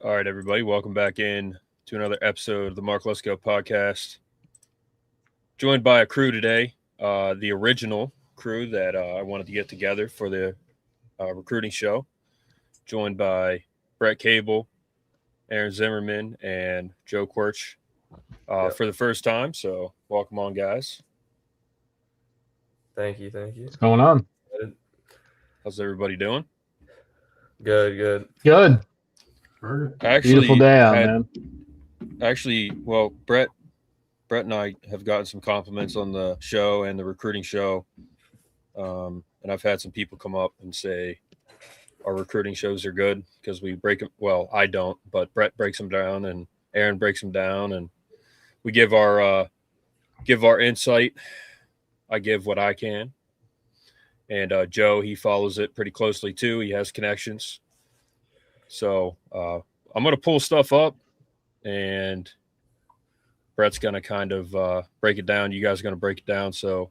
All right, everybody, welcome back in to another episode of the Lesko Podcast. Joined by a crew today, the original crew that I wanted to get together for the recruiting show. Joined by Brett Cable, Aaron Zimmerman, and Joe Quirch for the first time. So welcome on, guys. Thank you. What's going on? How's everybody doing? Good. Actually, beautiful day out, man. Actually, well, Brett and I have gotten some compliments on the show and the recruiting show. And I've had some people come up and say our recruiting shows are good because we break them. Well, I don't, but Brett breaks them down and Aaron breaks them down, and we give our insight. I give what I can. And Joe, he follows it pretty closely too. He has connections. So I'm going to pull stuff up, and Brett's going to kind of break it down. You guys are going to break it down. So,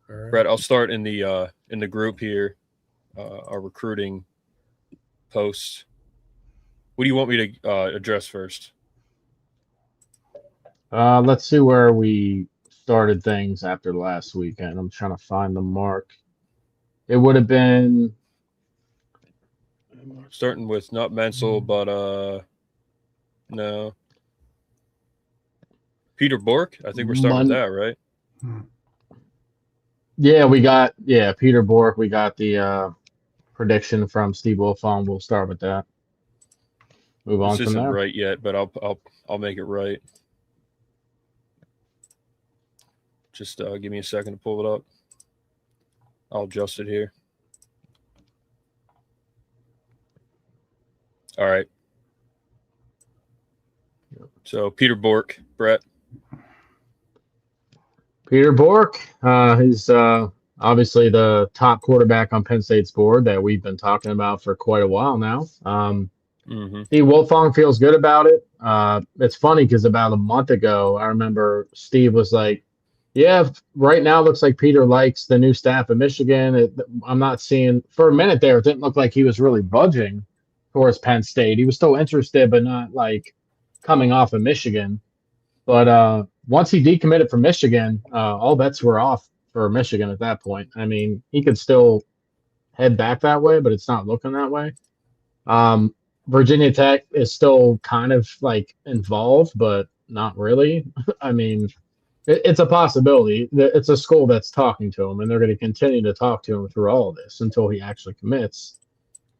right. Brett, I'll start in the group here, our recruiting posts. What do you want me to address first? Let's see where we started things after last weekend. I'm trying to find the mark. It would have been starting with not Menzel, but no. Peter Bork. I think we're starting with that, right? Yeah, we got Peter Bork. We got the prediction from Steve Wilfong. We'll start with that. Move on from there. This isn't right yet, but I'll make it right. Just give me a second to pull it up. I'll adjust it here. All right. So Peter Bork, Brett. Peter Bork, he's obviously the top quarterback on Penn State's board that we've been talking about for quite a while now. Steve Wilfong feels good about it. It's funny because about a month ago, I remember Steve was like, yeah, right now it looks like Peter likes the new staff at Michigan. I'm not seeing – for a minute there, it didn't look like he was really budging towards Penn State. He was still interested, but not like coming off of Michigan. But once he decommitted from Michigan, all bets were off for Michigan at that point. I mean, he could still head back that way, but it's not looking that way. Virginia Tech is still kind of like involved, but not really. I mean, it's a possibility. It's a school that's talking to him, and they're going to continue to talk to him through all of this until he actually commits.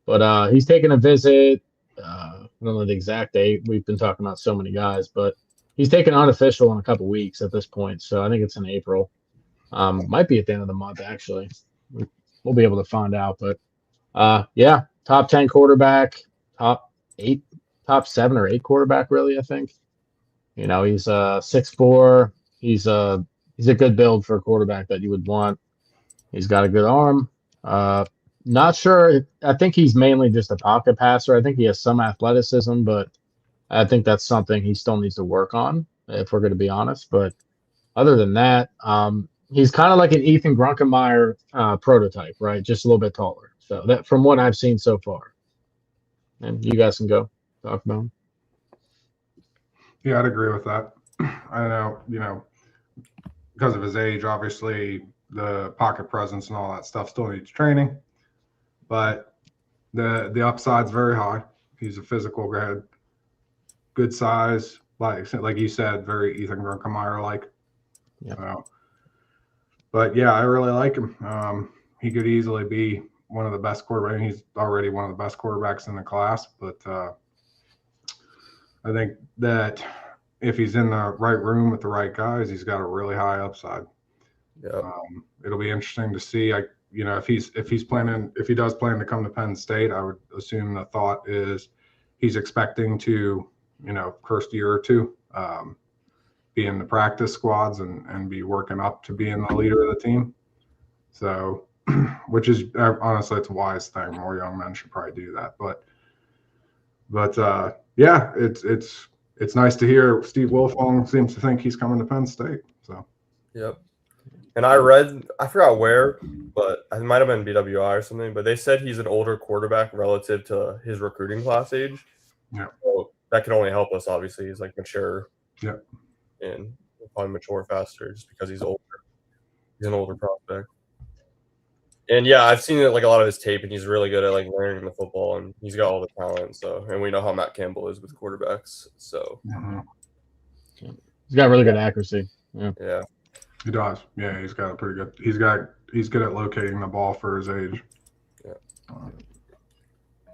But he's taking a visit. I don't know the exact date. We've been talking about so many guys, but he's taking unofficial in a couple weeks at this point. So I think it's in April. Might be at the end of the month, actually. We'll be able to find out. But, yeah, top 10 quarterback, top 7 or 8 quarterback, really, I think. You know, he's 6'4". He's a good build for a quarterback that you would want. He's got a good arm. Not sure. I think he's mainly just a pocket passer. I think he has some athleticism, but I think that's something he still needs to work on, if we're going to be honest. But other than that, he's kind of like an Ethan Grunkemeyer prototype, right? Just a little bit taller. So that, from what I've seen so far. And you guys can go talk about him. Yeah, I'd agree with that. I know, because of his age, obviously the pocket presence and all that stuff still needs training, but the upside's very high. He's a physical guy, good size, like you said, very Ethan Grunkemeyer like. Yeah. But yeah, I really like him. He could easily be one of the best quarterbacks. He's already one of the best quarterbacks in the class, but I think that if he's in the right room with the right guys, he's got a really high upside. Yeah. It'll be interesting to see. If he does plan to come to Penn State, I would assume the thought is he's expecting to, first year or two, be in the practice squads and be working up to being the leader of the team. So, which is honestly, it's a wise thing. More young men should probably do that. But yeah, it's nice to hear Steve Wilfong seems to think he's coming to Penn State. So, yep. And I read, I forgot where, but it might have been BWI or something, but they said he's an older quarterback relative to his recruiting class age. Yeah. So that can only help us. Obviously, he's like mature. Yeah. And he'll probably mature faster just because he's older. He's an older prospect. And yeah, I've seen like a lot of his tape, and he's really good at like learning the football, and he's got all the talent. So, and we know how Matt Campbell is with quarterbacks. So, He's got really good accuracy. yeah. He does. Yeah, he's got a pretty good. He's good at locating the ball for his age.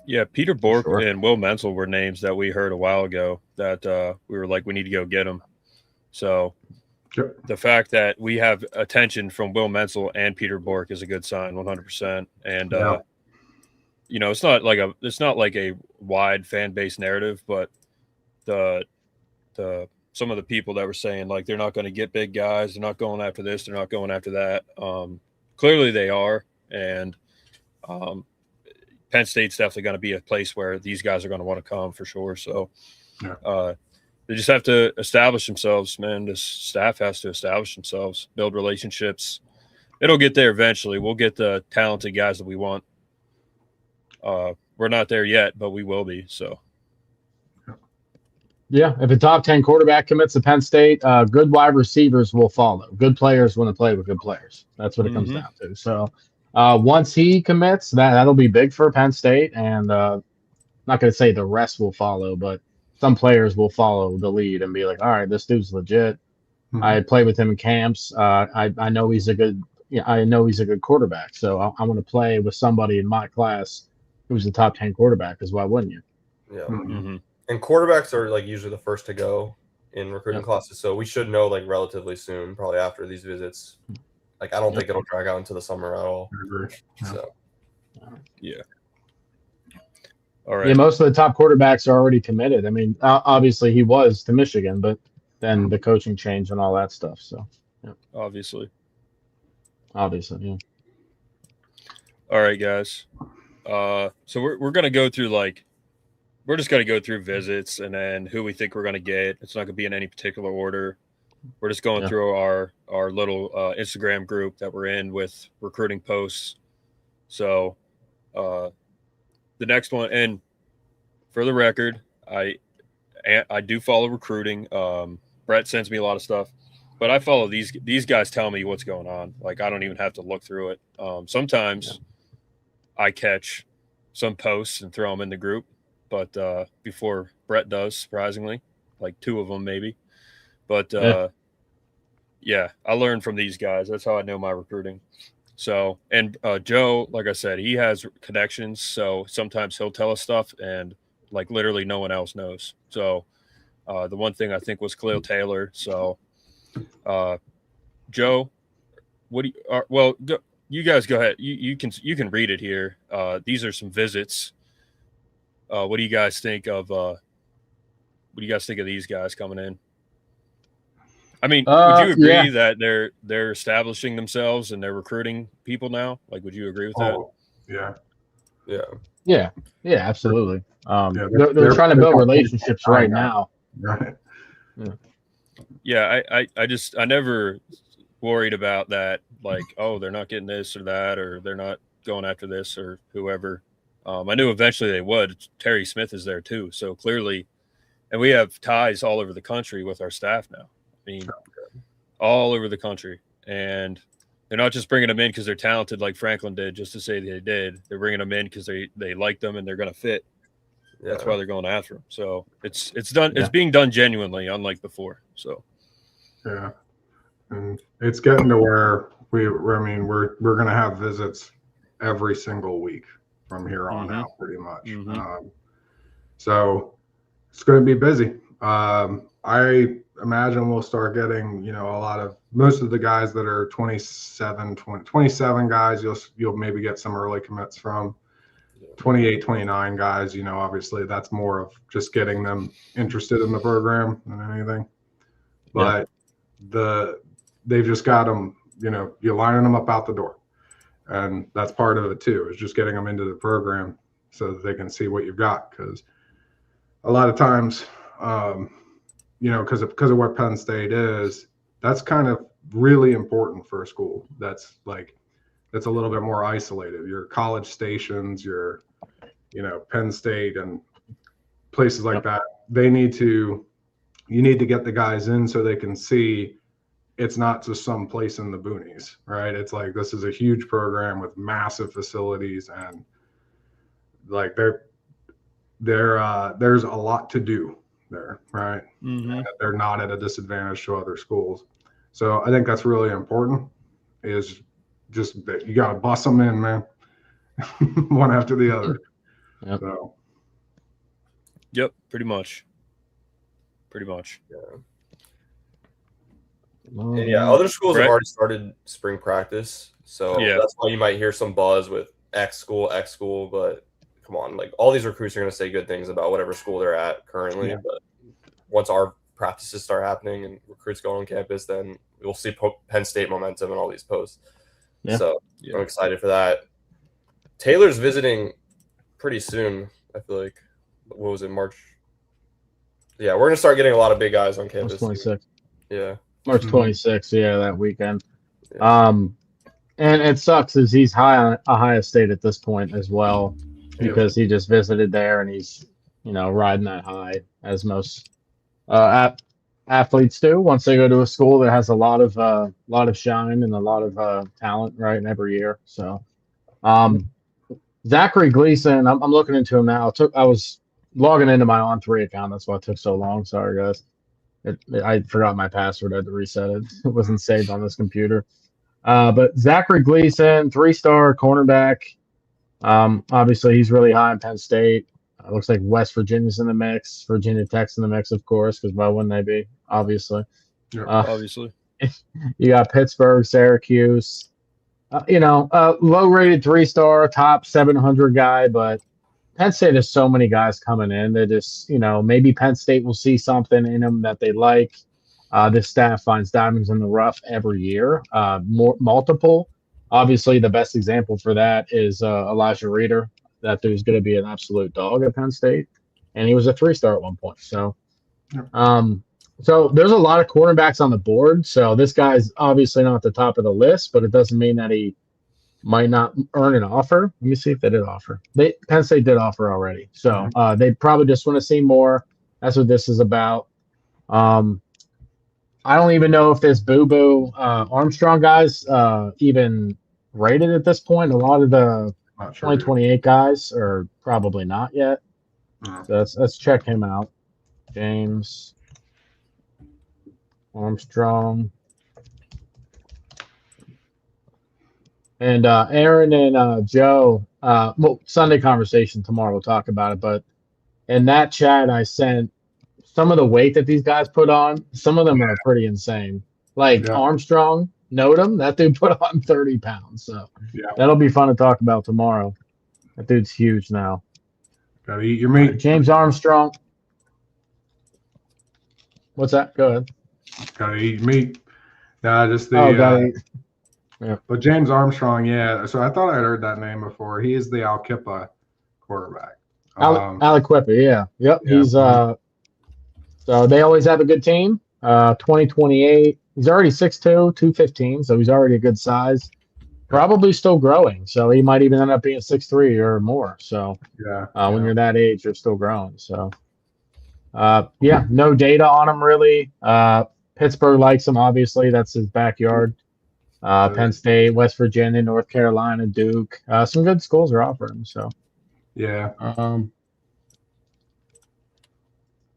Yeah, Peter Bork Sure. and Will Menzel were names that we heard a while ago that we were like, we need to go get them. So the fact that we have attention from Will Menzel and Peter Bork is a good sign, 100%. And you know, it's not like a wide fan base narrative, but the some of the people that were saying like they're not going to get big guys, they're not going after this, they're not going after that. Clearly they are, and Penn State's definitely going to be a place where these guys are going to want to come for sure. So they just have to establish themselves, man. This staff has to establish themselves, build relationships. It'll get there eventually. We'll get the talented guys that we want. We're not there yet, but we will be. So, yeah, if a top 10 quarterback commits to Penn State, good wide receivers will follow. Good players want to play with good players. That's what it comes down to. So, once he commits, that'll be big for Penn State, and not going to say the rest will follow, but some players will follow the lead and be like, all right, this dude's legit. I played with him in camps. I know he's a good quarterback. So I want to play with somebody in my class who's the top 10 quarterback, because why wouldn't you? Yeah. And quarterbacks are like usually the first to go in recruiting classes. So we should know like relatively soon, probably after these visits. Like, I don't think it'll drag out into the summer at all. I agree. So, yeah. All right. Yeah, most of the top quarterbacks are already committed. I mean, obviously he was to Michigan, but then the coaching change and all that stuff. So, Obviously, yeah. All right, guys. So we're gonna go through we're just gonna go through visits and then who we think we're gonna get. It's not gonna be in any particular order. We're just going through our little Instagram group that we're in with recruiting posts. So the next one, and for the record, I do follow recruiting. Brett sends me a lot of stuff, but I follow these guys tell me what's going on. Like, I don't even have to look through it. Sometimes I catch some posts and throw them in the group, but before Brett does, surprisingly, like 2 of them maybe. But yeah, I learned from these guys. That's how I know my recruiting. So, and Joe, like I said, he has connections. So sometimes he'll tell us stuff and like literally no one else knows. So the one thing I think was Khalil Taylor. So Joe, what do you, you guys go ahead. You can read it here. These are some visits. What do you guys think of these guys coming in? I mean, would you agree that they're establishing themselves and they're recruiting people now? Like, would you agree with that? Yeah, Absolutely. They're trying to build relationships right now. Right. Yeah, I never worried about that. Like, oh, they're not getting this or that, or they're not going after this or whoever. I knew eventually they would. Terry Smith is there too, so clearly, and we have ties all over the country with our staff now. I mean, all over the country. And they're not just bringing them in because they're talented like Franklin did just to say they did. They're bringing them in because they like them and they're going to fit. Yeah. That's why they're going after them. So it's done. It's being done genuinely, unlike before. So yeah, and it's getting to where we're going to have visits every single week from here on out, pretty much. So it's going to be busy. I imagine we'll start getting, most of the guys that are 27 guys, you'll maybe get some early commits from. 28, 29 guys, obviously that's more of just getting them interested in the program than anything. But they've just got them, you're lining them up out the door. And that's part of it too, is just getting them into the program so that they can see what you've got. Because a lot of times, because of what Penn State is, that's kind of really important for a school that's a little bit more isolated. Your college stations, your Penn State and places like that, you need to get the guys in so they can see it's not just some place in the boonies, right? It's like, this is a huge program with massive facilities, and like there's a lot to do there, right? And they're not at a disadvantage to other schools. So I think that's really important, is just that you got to bust them in, man. One after the other. Yep. So. Yep, pretty much. Yeah. And yeah, other schools have already started spring practice, so that's why you might hear some buzz with X school, but come on, like, all these recruits are going to say good things about whatever school they're at currently, but once our practices start happening and recruits go on campus, then we'll see Penn State momentum in all these posts. So I'm excited for that. Taylor's visiting pretty soon, I feel like. What was it, March? Yeah, we're going to start getting a lot of big guys on campus. March 26th. Yeah. March 26th, that weekend. And it sucks as he's high on Ohio State at this point as well, because he just visited there and he's, riding that high, as most athletes do once they go to a school that has a lot of shine and a lot of talent, right, in every year. So Zachary Gleason, I'm looking into him now. I was logging into my On3 account. That's why it took so long. Sorry, guys. I forgot my password. I had to reset it. It wasn't saved on this computer. But Zachary Gleason, 3-star cornerback. Obviously, he's really high in Penn State. Looks like West Virginia's in the mix. Virginia Tech's in the mix, of course, because why wouldn't they be? Obviously. Yeah, obviously. You got Pittsburgh, Syracuse. Low-rated 3-star, top 700 guy, but Penn State has so many guys coming in. They just, maybe Penn State will see something in them that they like. This staff finds diamonds in the rough every year, multiple. Obviously, the best example for that is Elijah Reeder. That dude's going to be an absolute dog at Penn State, and he was a 3-star at one point. So, so there's a lot of cornerbacks on the board. So this guy's obviously not at the top of the list, but it doesn't mean that he might not earn an offer. Let me see if they did offer. Penn State did offer already. So they probably just want to see more. That's what this is about. I don't even know if this Boo Armstrong guys even rated at this point. A lot of the 2028 guys are probably not yet. So let's check him out. James Armstrong. And Aaron and Joe, Sunday conversation tomorrow, we'll talk about it. But in that chat, I sent some of the weight that these guys put on. Some of them are pretty insane. Like Armstrong, note him. That dude put on 30 pounds. So that'll be fun to talk about tomorrow. That dude's huge now. Gotta eat your meat. James Armstrong. What's that? Go ahead. Gotta eat meat. Just the. But James Armstrong, So I thought I'd heard that name before. He is the Alkippa quarterback. Aliquippa, Yep. He's so they always have a good team. 2028. He's already 6'2", 215, so he's already a good size. Probably still growing, so he might even end up being 6'3" or more. So when you're that age, you're still growing. So no data on him really. Pittsburgh likes him, obviously. That's his backyard. Penn State, West Virginia, North Carolina, Duke. Some good schools are offering him. So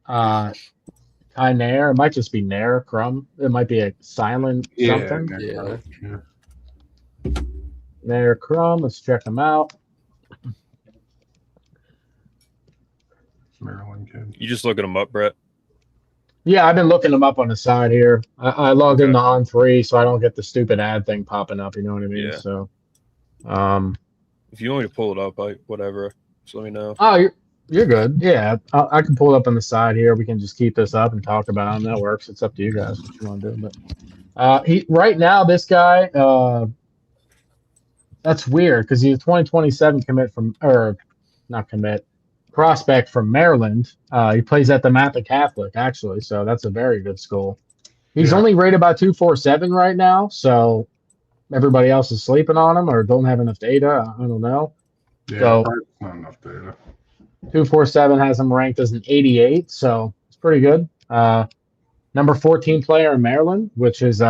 Kai Nair. It might just be Nair Crumb. It might be a silent something. Nair Crumb. Let's check him out. Maryland kid. You just looking him up, Brett? Yeah, I've been looking them up on the side here. I logged into On3, so I don't get the stupid ad thing popping up. You know what I mean? Yeah. So, if you want me to pull it up, whatever. Just let me know. Oh, you're good. Yeah, I can pull it up on the side here. We can just keep this up and talk about him. That works. It's up to you guys what you want to do. But he right now, this guy, that's weird because he's a 2027 prospect from Maryland. He plays at the Matha Catholic, actually, so that's a very good school. He's only rated about 247 right now, so everybody else is sleeping on him or don't have enough data. I don't know. Yeah, so, not enough data. 247 has him ranked as an 88, so it's pretty good. Number 14 player in Maryland, which is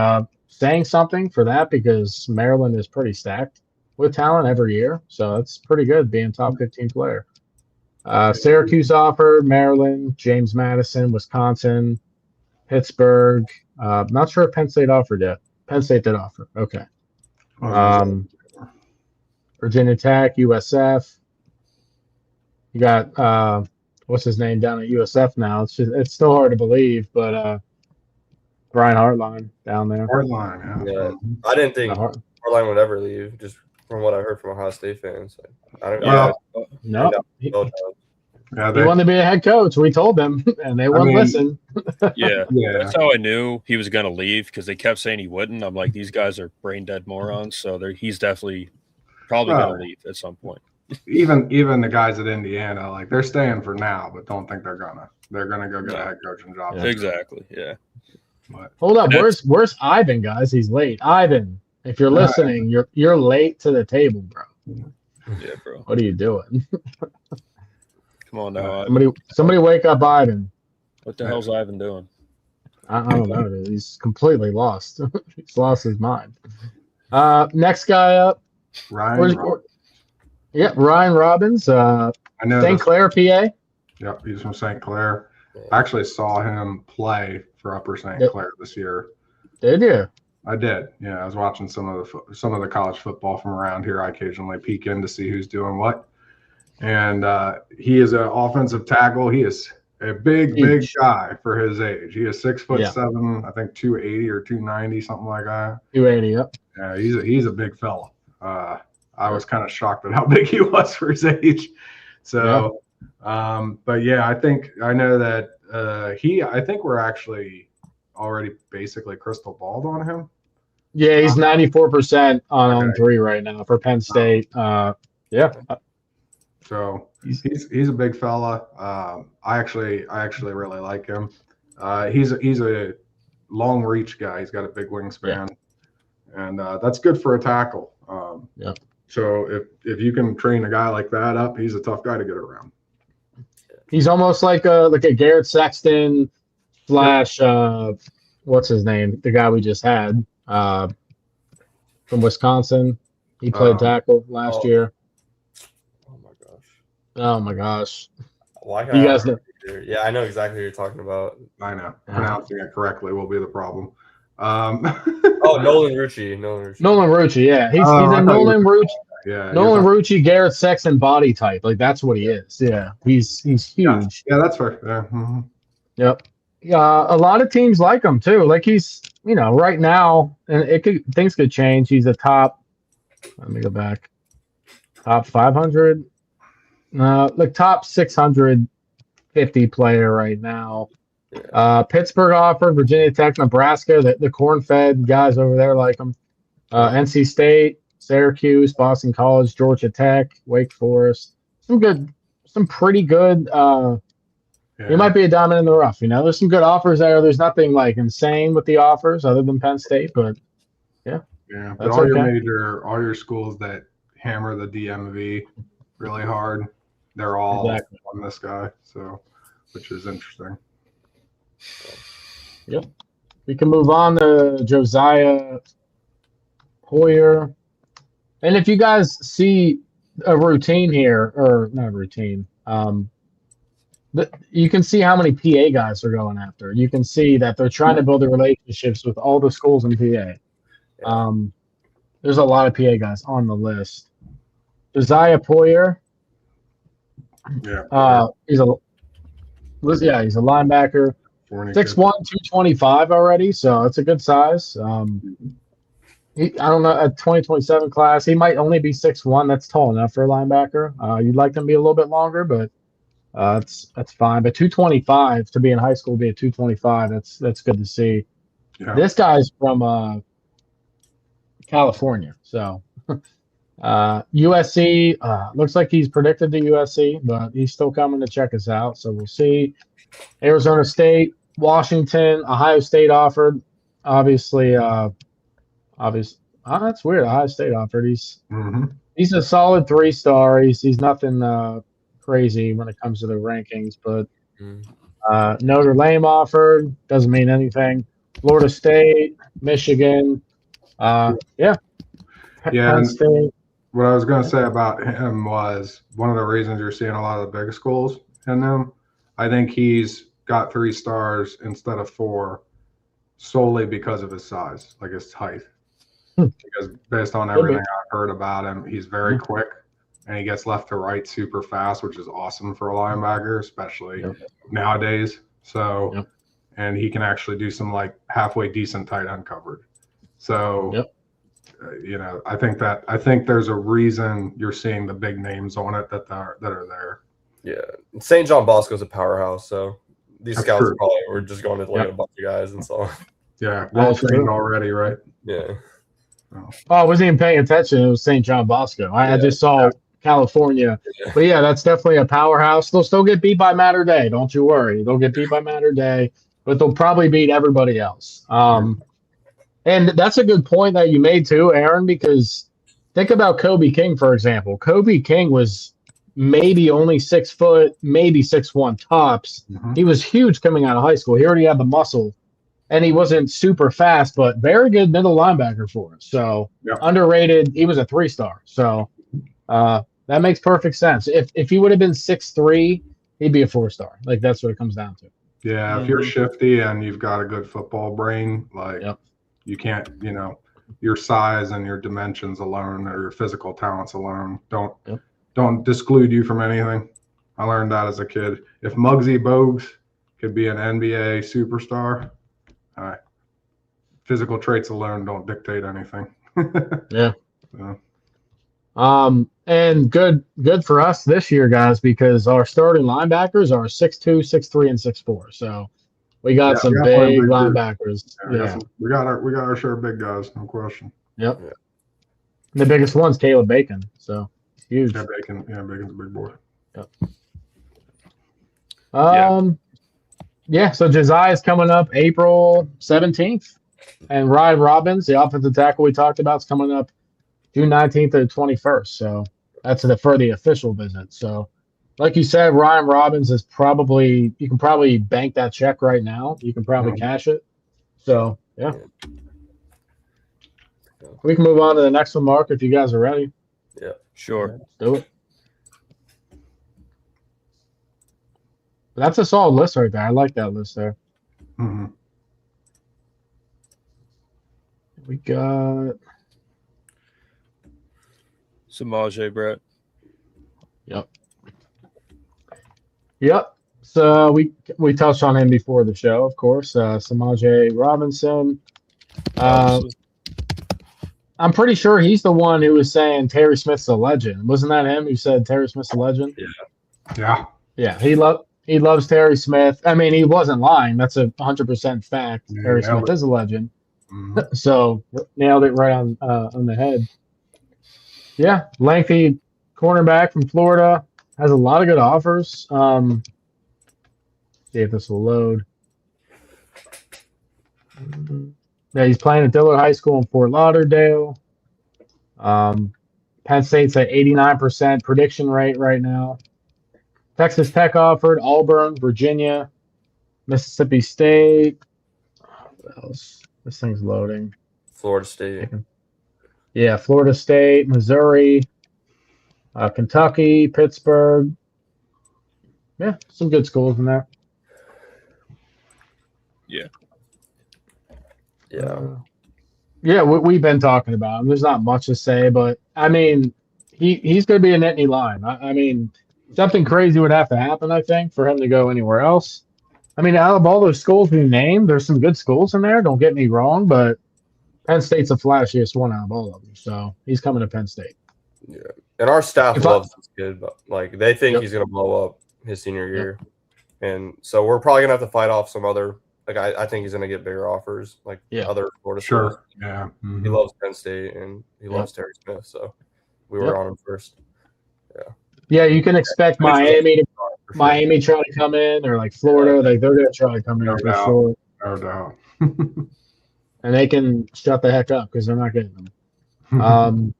saying something for that because Maryland is pretty stacked with talent every year. So it's pretty good being top 15 player. Syracuse offered, Maryland, James Madison, Wisconsin, Pittsburgh. Not sure if Penn State offered yet. Penn State did offer. Okay. Virginia Tech, USF. You got what's his name down at USF now? It's still hard to believe, but Brian Hartline down there. Hartline, yeah. I didn't think Hartline would ever leave, just from what I heard from Ohio State fans. I don't know. No. He wanted to be a head coach. We told them, and they wouldn't listen. Yeah, that's how I knew he was going to leave because they kept saying he wouldn't. I'm like, these guys are brain dead morons, so he's definitely probably going to leave at some point. Even the guys at Indiana, like they're staying for now, but don't think they're gonna go get a head coaching job. Yeah. Exactly. Yeah. But, hold up, where's Ivan, guys? He's late. Ivan, if you're listening, you're late to the table, bro. Yeah, bro. What are you doing? Come on now. Somebody wake up Ivan. What the hell's Ivan doing? I don't know. He's completely lost. He's lost his mind. Next guy up. Ryan Robbins. I know St. Clair, PA. Yep, he's from St. Clair. I actually saw him play for Upper St. Clair this year. Did you? I did. Yeah, I was watching some of the college football from around here. I occasionally peek in to see who's doing what. And he is an offensive tackle. He is a big guy for his age. He is 6'7", I think 280 or 290, something like that. 280, yep. Yeah, he's a big fella. I was kind of shocked at how big he was for his age. So, but yeah, I know that I think we're actually already basically crystal balled on him. Yeah, he's 94% on 3 right now for Penn State. Yeah. So he's a big fella. I actually really like him. He's a long reach guy. He's got a big wingspan, and that's good for a tackle. So if you can train a guy like that up, he's a tough guy to get around. He's almost like a Garrett Sexton / what's his name? The guy we just had from Wisconsin. He played tackle last year. Oh my gosh! You guys know? Yeah, I know exactly what you're talking about. I know. Pronouncing it correctly will be the problem. Nolan Rucci. Nolan Rucci, yeah. He's a Nolan Rucci. Yeah. Nolan Rucci, Garrett Sexton body type. Like that's what he is. Yeah. He's huge. Yeah, that's fair. Yeah. Mm-hmm. Yep. A lot of teams like him too. Like he's, right now, and things could change. He's a top. Let me go back. Top 500. Top 650 player right now. Pittsburgh offered, Virginia Tech, Nebraska. The corn-fed guys over there like him. NC State, Syracuse, Boston College, Georgia Tech, Wake Forest. Some pretty good. He might be a diamond in the rough. There's some good offers there. There's nothing like insane with the offers other than Penn State, but yeah. Yeah, but all your schools that hammer the DMV really hard, they're all on this guy, so which is interesting. Yep. We can move on to Josiah Hoyer. And if you guys see a routine here, or not a routine, you can see how many PA guys are going after. You can see that they're trying to build the relationships with all the schools in PA. There's a lot of PA guys on the list. Josiah Hoyer. He's a linebacker, 6'1", 225 already, so it's a good size. I don't know, at 2027 class, he might only be 6'1". That's tall enough for a linebacker. You'd like them to be a little bit longer, but that's fine. But 225 to be in high school, be a 225. That's good to see. Yeah. This guy's from California, so. USC looks like he's predicted to USC, but he's still coming to check us out, so we'll see. Arizona State, Washington, Ohio State offered. Obviously, that's weird. Ohio State offered. He's a solid 3-star. He's nothing crazy when it comes to the rankings, but Notre Dame offered, doesn't mean anything. Florida State, Michigan, Penn State. What I was going to say about him was one of the reasons you're seeing a lot of the big schools in them. I think he's got 3 stars instead of 4 solely because of his size, like his height. Because based on everything I've heard about him, he's very quick and he gets left to right super fast, which is awesome for a linebacker, especially nowadays. So, and he can actually do some like halfway decent tight end coverage. So, I think there's a reason you're seeing the big names on it that are there. Yeah, St. John Bosco's a powerhouse, so these scouts probably were just going to like a bunch of guys and so on. Yeah, well trained already, right? Yeah. Oh, I wasn't even paying attention. It was St. John Bosco. I just saw California. But yeah, that's definitely a powerhouse. They'll still get beat by Matter Day. Don't you worry. They'll get beat by Matter Day, but they'll probably beat everybody else. And that's a good point that you made too, Aaron, because think about Kobe King, for example. Kobe King was maybe only 6 foot, maybe 6'1" tops. He was huge coming out of high school. He already had the muscle, and he wasn't super fast, but very good middle linebacker for us. So underrated. He was a 3-star. So that makes perfect sense. If he would have been 6'3", he'd be a 4-star. Like that's what it comes down to. Yeah, if you're shifty and you've got a good football brain, like you can't, your size and your dimensions alone or your physical talents alone don't disclude you from anything. I learned that as a kid. If Muggsy Bogues could be an NBA superstar, physical traits alone don't dictate anything. And good for us this year, guys, because our starting linebackers are 6'2", 6'3", and 6'4". So we got some big linebackers. We got our share of big guys, no question. Yep. Yeah. The biggest one's Caleb Bacon. So huge. Yeah, Bacon's a big boy. Yep. So Josiah's coming up April 17th. And Ryan Robbins, the offensive tackle we talked about, is coming up June 19th to the 21st. So that's for the official visit. So like you said, Ryan Robbins is you can probably bank that check right now. You can probably cash it. So, yeah. We can move on to the next one, Mark, if you guys are ready. Yeah, sure. Let's do it. That's a solid list right there. I like that list there. We got Semajay, Brett. Yep. So we touched on him before the show, of course. Semajay Robinson. I'm pretty sure he's the one who was saying Terry Smith's a legend. Wasn't that him who said Terry Smith's a legend? Yeah. He loves Terry Smith. I mean, he wasn't lying. That's 100% fact. Terry Smith is a legend. So nailed it right on the head. Yeah, lengthy cornerback from Florida. Has a lot of good offers. See if this will load. Yeah, he's playing at Dillard High School in Fort Lauderdale. Penn State's at 89% prediction rate right now. Texas Tech offered, Auburn, Virginia, Mississippi State. What else? This thing's loading. Florida State. Yeah, Florida State, Missouri, Kentucky, Pittsburgh. Yeah, some good schools in there. Yeah, we've been talking about him. There's not much to say, but I mean, he's going to be a Nittany line. I mean, something crazy would have to happen, I think, for him to go anywhere else. I mean, out of all those schools we named, there's some good schools in there. Don't get me wrong, but Penn State's the flashiest one out of all of them. So he's coming to Penn State. Yeah, and our staff loves this kid, but like they think he's going to blow up his senior year, and so we're probably going to have to fight off some other. Like I think he's going to get bigger offers, like other Florida schools. Yeah, he loves Penn State and he loves Terry Smith, so we were on him first. Yeah, you can expect Miami try to come in, or like Florida, like they're going to try to come in for sure. No doubt. And they can shut the heck up because they're not getting them.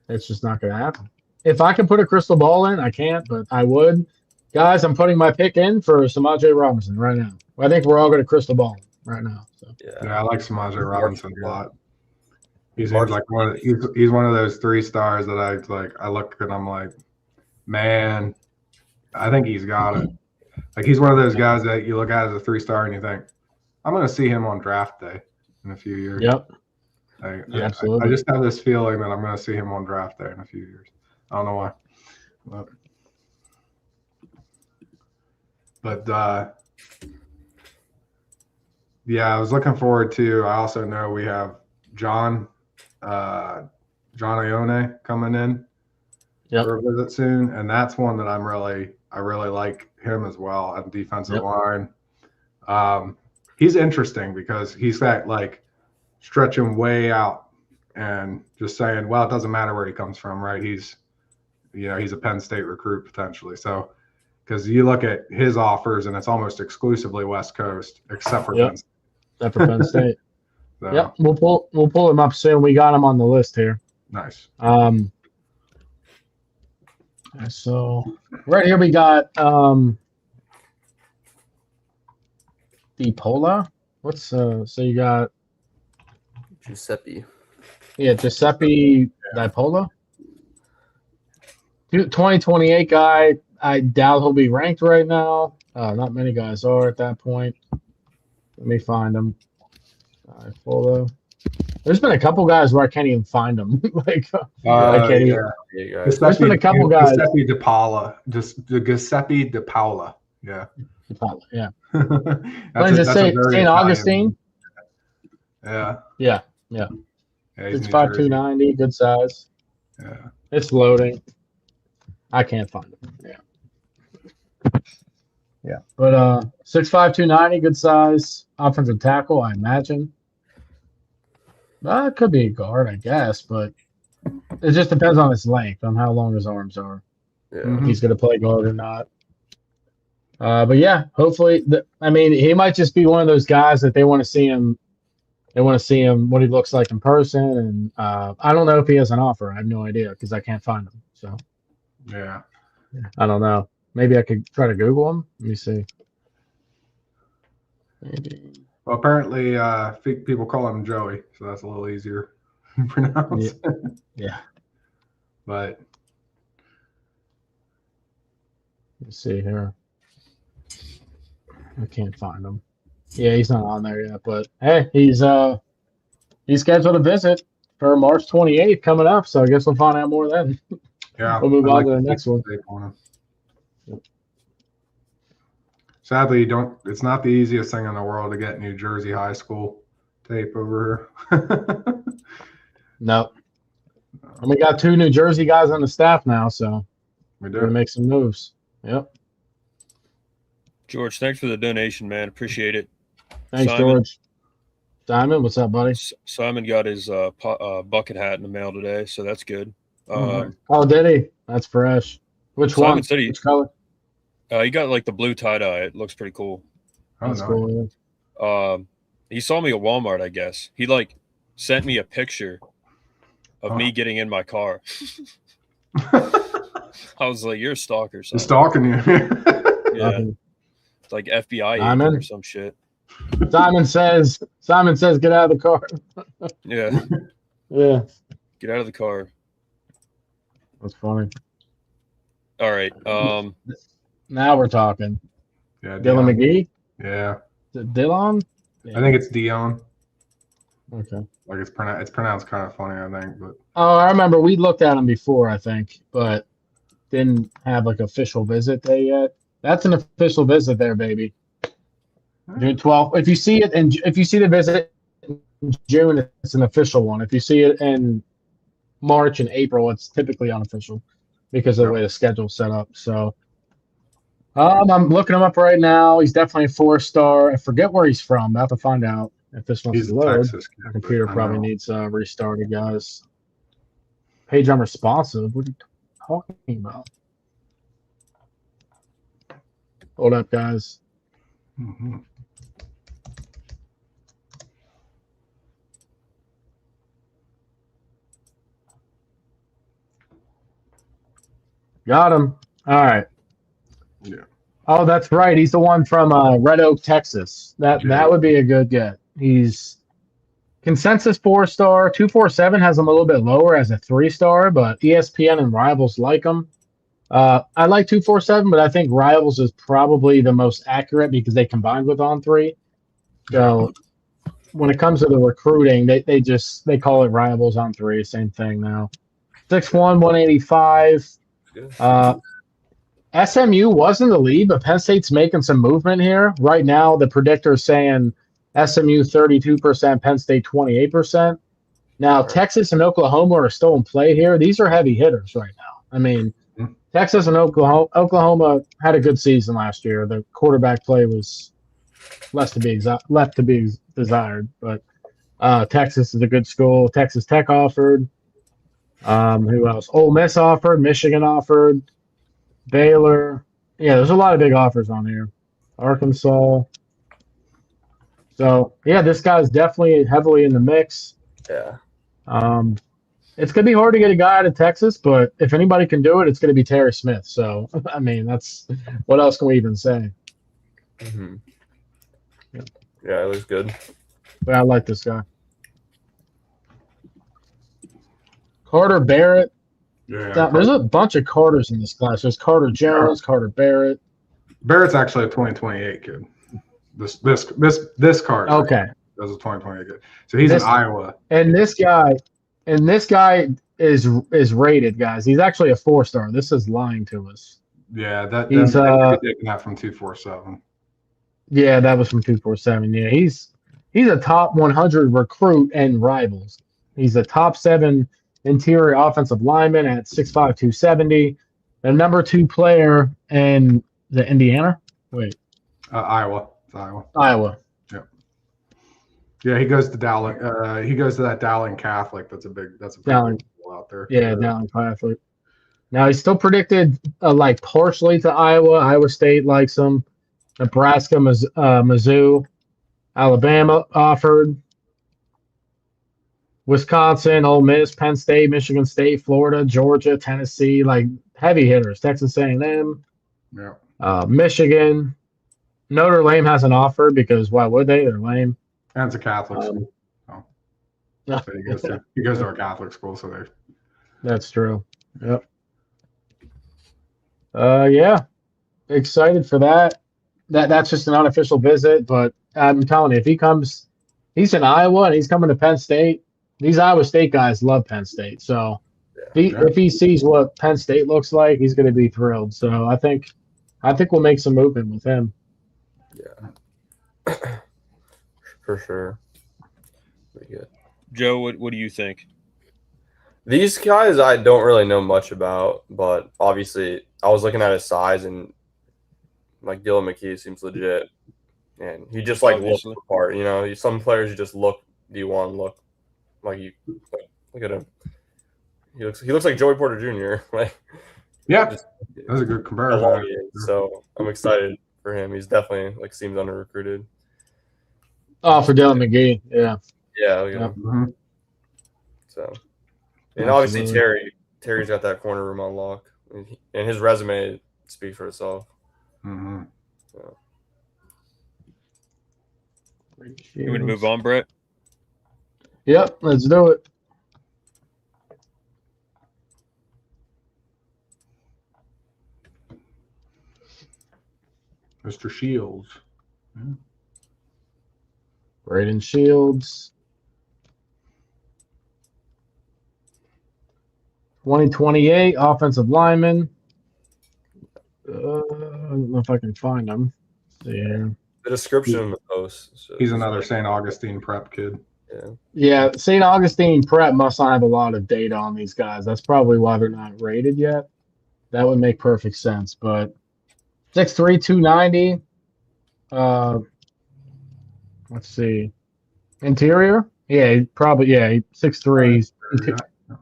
It's just not going to happen. if I could put a crystal ball in, I can't, but I would. Guys, I'm putting my pick in for Semajay Robinson right now. I think we're all going to crystal ball right now. So. Yeah, I like Semajay Robinson a lot. He's March like he's one of those 3 stars that I look and I'm like, man, I think he's got it. Like he's one of those guys that you look at as a 3-star and you think, I'm going to see him on draft day in a few years. Yep. I just have this feeling that I'm going to see him on draft day in a few years. I don't know why. But yeah, I was looking forward to. I also know we have John Ione coming in for a visit soon, and that's one that I really like him as well on defensive line. He's interesting because he's that like stretching way out and just saying, well, it doesn't matter where he comes from, right? He's a Penn State recruit potentially. So because you look at his offers and it's almost exclusively West Coast, except for Penn State. Except for Penn State. So, yep, we'll pull him up soon. We got him on the list here. Nice. So right here we got DiPola. What's so you got Giuseppe. Yeah, Giuseppe DiPola. 2028 guy. I doubt he'll be ranked right now. Not many guys are at that point. Let me find him. DiPola. There's been a couple guys where I can't even find them. I can't even. There's been a couple guys. Giuseppe DiPaula. Just the Giuseppe DiPaula. Yeah. DiPaula, yeah. That's St. Augustine. Yeah. Yeah. It's 5'2", good size. Yeah. It's loading. I can't find it. Yeah. But 6'5", 290, good size. Offensive tackle, I imagine. It could be a guard, I guess, but it just depends on his length, on how long his arms are. Yeah. If he's going to play guard or not. But yeah, hopefully, he might just be one of those guys that they want to see him. They want to see him what he looks like in person, and I don't know if he has an offer. I have no idea because I can't find him. So yeah, I don't know. Maybe I could try to Google him. Let me see. Maybe. Well, apparently, people call him Joey, so that's a little easier to pronounce. Yeah. But let's see here. I can't find him. Yeah, he's not on there yet. But hey, he's scheduled a visit for March 28th coming up. So I guess we'll find out more then. Yeah, we'll move on to the next one. Sadly, it's not the easiest thing in the world to get New Jersey high school tape over here. No. And we got 2 New Jersey guys on the staff now, so we're going to make some moves. Yep. George, thanks for the donation, man. Appreciate it. Thanks, Simon. George. Simon, what's up, buddy? Simon got his bucket hat in the mail today, so that's good. Oh, did he? That's fresh. Which Simon one? Said Which color? He got like the blue tie-dye. It looks pretty cool. That's cool. Yeah. He saw me at Walmart, I guess. He sent me a picture of me getting in my car. I was like, "You're a stalker." He's stalking you. Yeah. It's like FBI agent or some shit. Simon says, "Get out of the car." Yeah. Yeah. Get out of the car. That's funny. All right. Now we're talking. Yeah. Dylan McGee? Yeah. Is it Dylan? Yeah. I think it's Dion. Okay. Like it's pronounced kind of funny, I think. But I remember we looked at him before, I think, but didn't have official visit day yet. That's an official visit there, baby. June 12th. If you see it and if you see the visit in June, it's an official one. If you see it in March and April, it's typically unofficial because of the way the schedule's set up. So I'm looking him up right now. He's definitely a 4-star. I forget where he's from. I'm about to find out if this one's loaded. Texas kid, My computer probably needs restarted, guys. Page unresponsive. What are you talking about? Hold up, guys. Mm-hmm. Got him. All right. Yeah. Oh, that's right. He's the one from Red Oak, Texas. That would be a good get. He's consensus 4-star. 247 has him a little bit lower as a 3-star, but ESPN and Rivals like him. I like 247, but I think Rivals is probably the most accurate because they combined with On3. So when it comes to the recruiting, they call it Rivals On3, same thing now. 6'1", 185. SMU was in the lead, but Penn State's making some movement here. Right now, the predictor is saying SMU 32%, Penn State 28%. Now, Texas and Oklahoma are still in play here. These are heavy hitters right now. I mean, Texas and Oklahoma had a good season last year. The quarterback play was left to be desired, but Texas is a good school. Texas Tech offered. Who else? Ole Miss offered. Michigan offered. Baylor. Yeah, there's a lot of big offers on here. Arkansas. So, yeah, this guy's definitely heavily in the mix. Yeah. It's going to be hard to get a guy out of Texas, but if anybody can do it, it's going to be Terry Smith. So, I mean, that's what else can we even say? Mm-hmm. Yeah, it looks good. But I like this guy. Carter Barrett. Yeah. There's a bunch of Carters in this class. There's Carter Jones, Carter Barrett. Barrett's actually a 2028 kid. This card. Okay. That's a 2028 kid. So he's in Iowa. And this guy is rated, guys. He's actually a 4-star. This is lying to us. Yeah, he's taking that from 247. Yeah, that was from 247. Yeah, he's a top 100 recruit and Rivals. He's a top 7 interior offensive lineman at 6'5", 270. The number 2 player in the Indiana. Wait, Iowa. It's Iowa. Iowa. Yeah. Yeah, he goes to Dowling. He goes to that Dowling Catholic. That's a big Dowling out there. Yeah, Dowling Catholic. Now he's still predicted like partially to Iowa. Iowa State likes him. Nebraska, Mizzou, Alabama offered. Wisconsin, Ole Miss, Penn State, Michigan State, Florida, Georgia, Tennessee, like heavy hitters. Texas A&M. Yeah. Michigan. Notre Dame has an offer because why would they? They're lame. And it's a Catholic school. So he goes to a Catholic school, so they. That's true. Yep. Yeah. Excited for that. That's just an unofficial visit, but I'm telling you, if he comes, he's in Iowa and he's coming to Penn State. These Iowa State guys love Penn State, so if he sees what Penn State looks like, he's going to be thrilled. So I think we'll make some movement with him. Yeah, for sure. Pretty good. Joe, what do you think? These guys I don't really know much about, but obviously I was looking at his size and like Dylan McKee seems legit, and he just like looks the part. You know, some players you just look. Do you want to look like you? Look at him. He looks like Joey Porter Jr. Like, yeah, that's a good comparison. So I'm excited for him. He's definitely like seems under recruited. Oh, for Dylan McGee, yeah. Yeah. Look at him. Mm-hmm. So, and obviously Terry's got that corner room on lock, and his resume speaks for itself. Mm-hmm. So. You want to move on, Brett? Yep, let's do it. Mr. Shields. Yeah. Braden Shields. 2028 offensive lineman. I don't know if I can find him. Yeah. The description of the post. So he's another St. Augustine prep kid. Yeah, St. Augustine prep must not have a lot of data on these guys. That's probably why they're not rated yet. That would make perfect sense. But 6'3", 290. Let's see. Interior? Yeah, probably. Yeah, 6'3".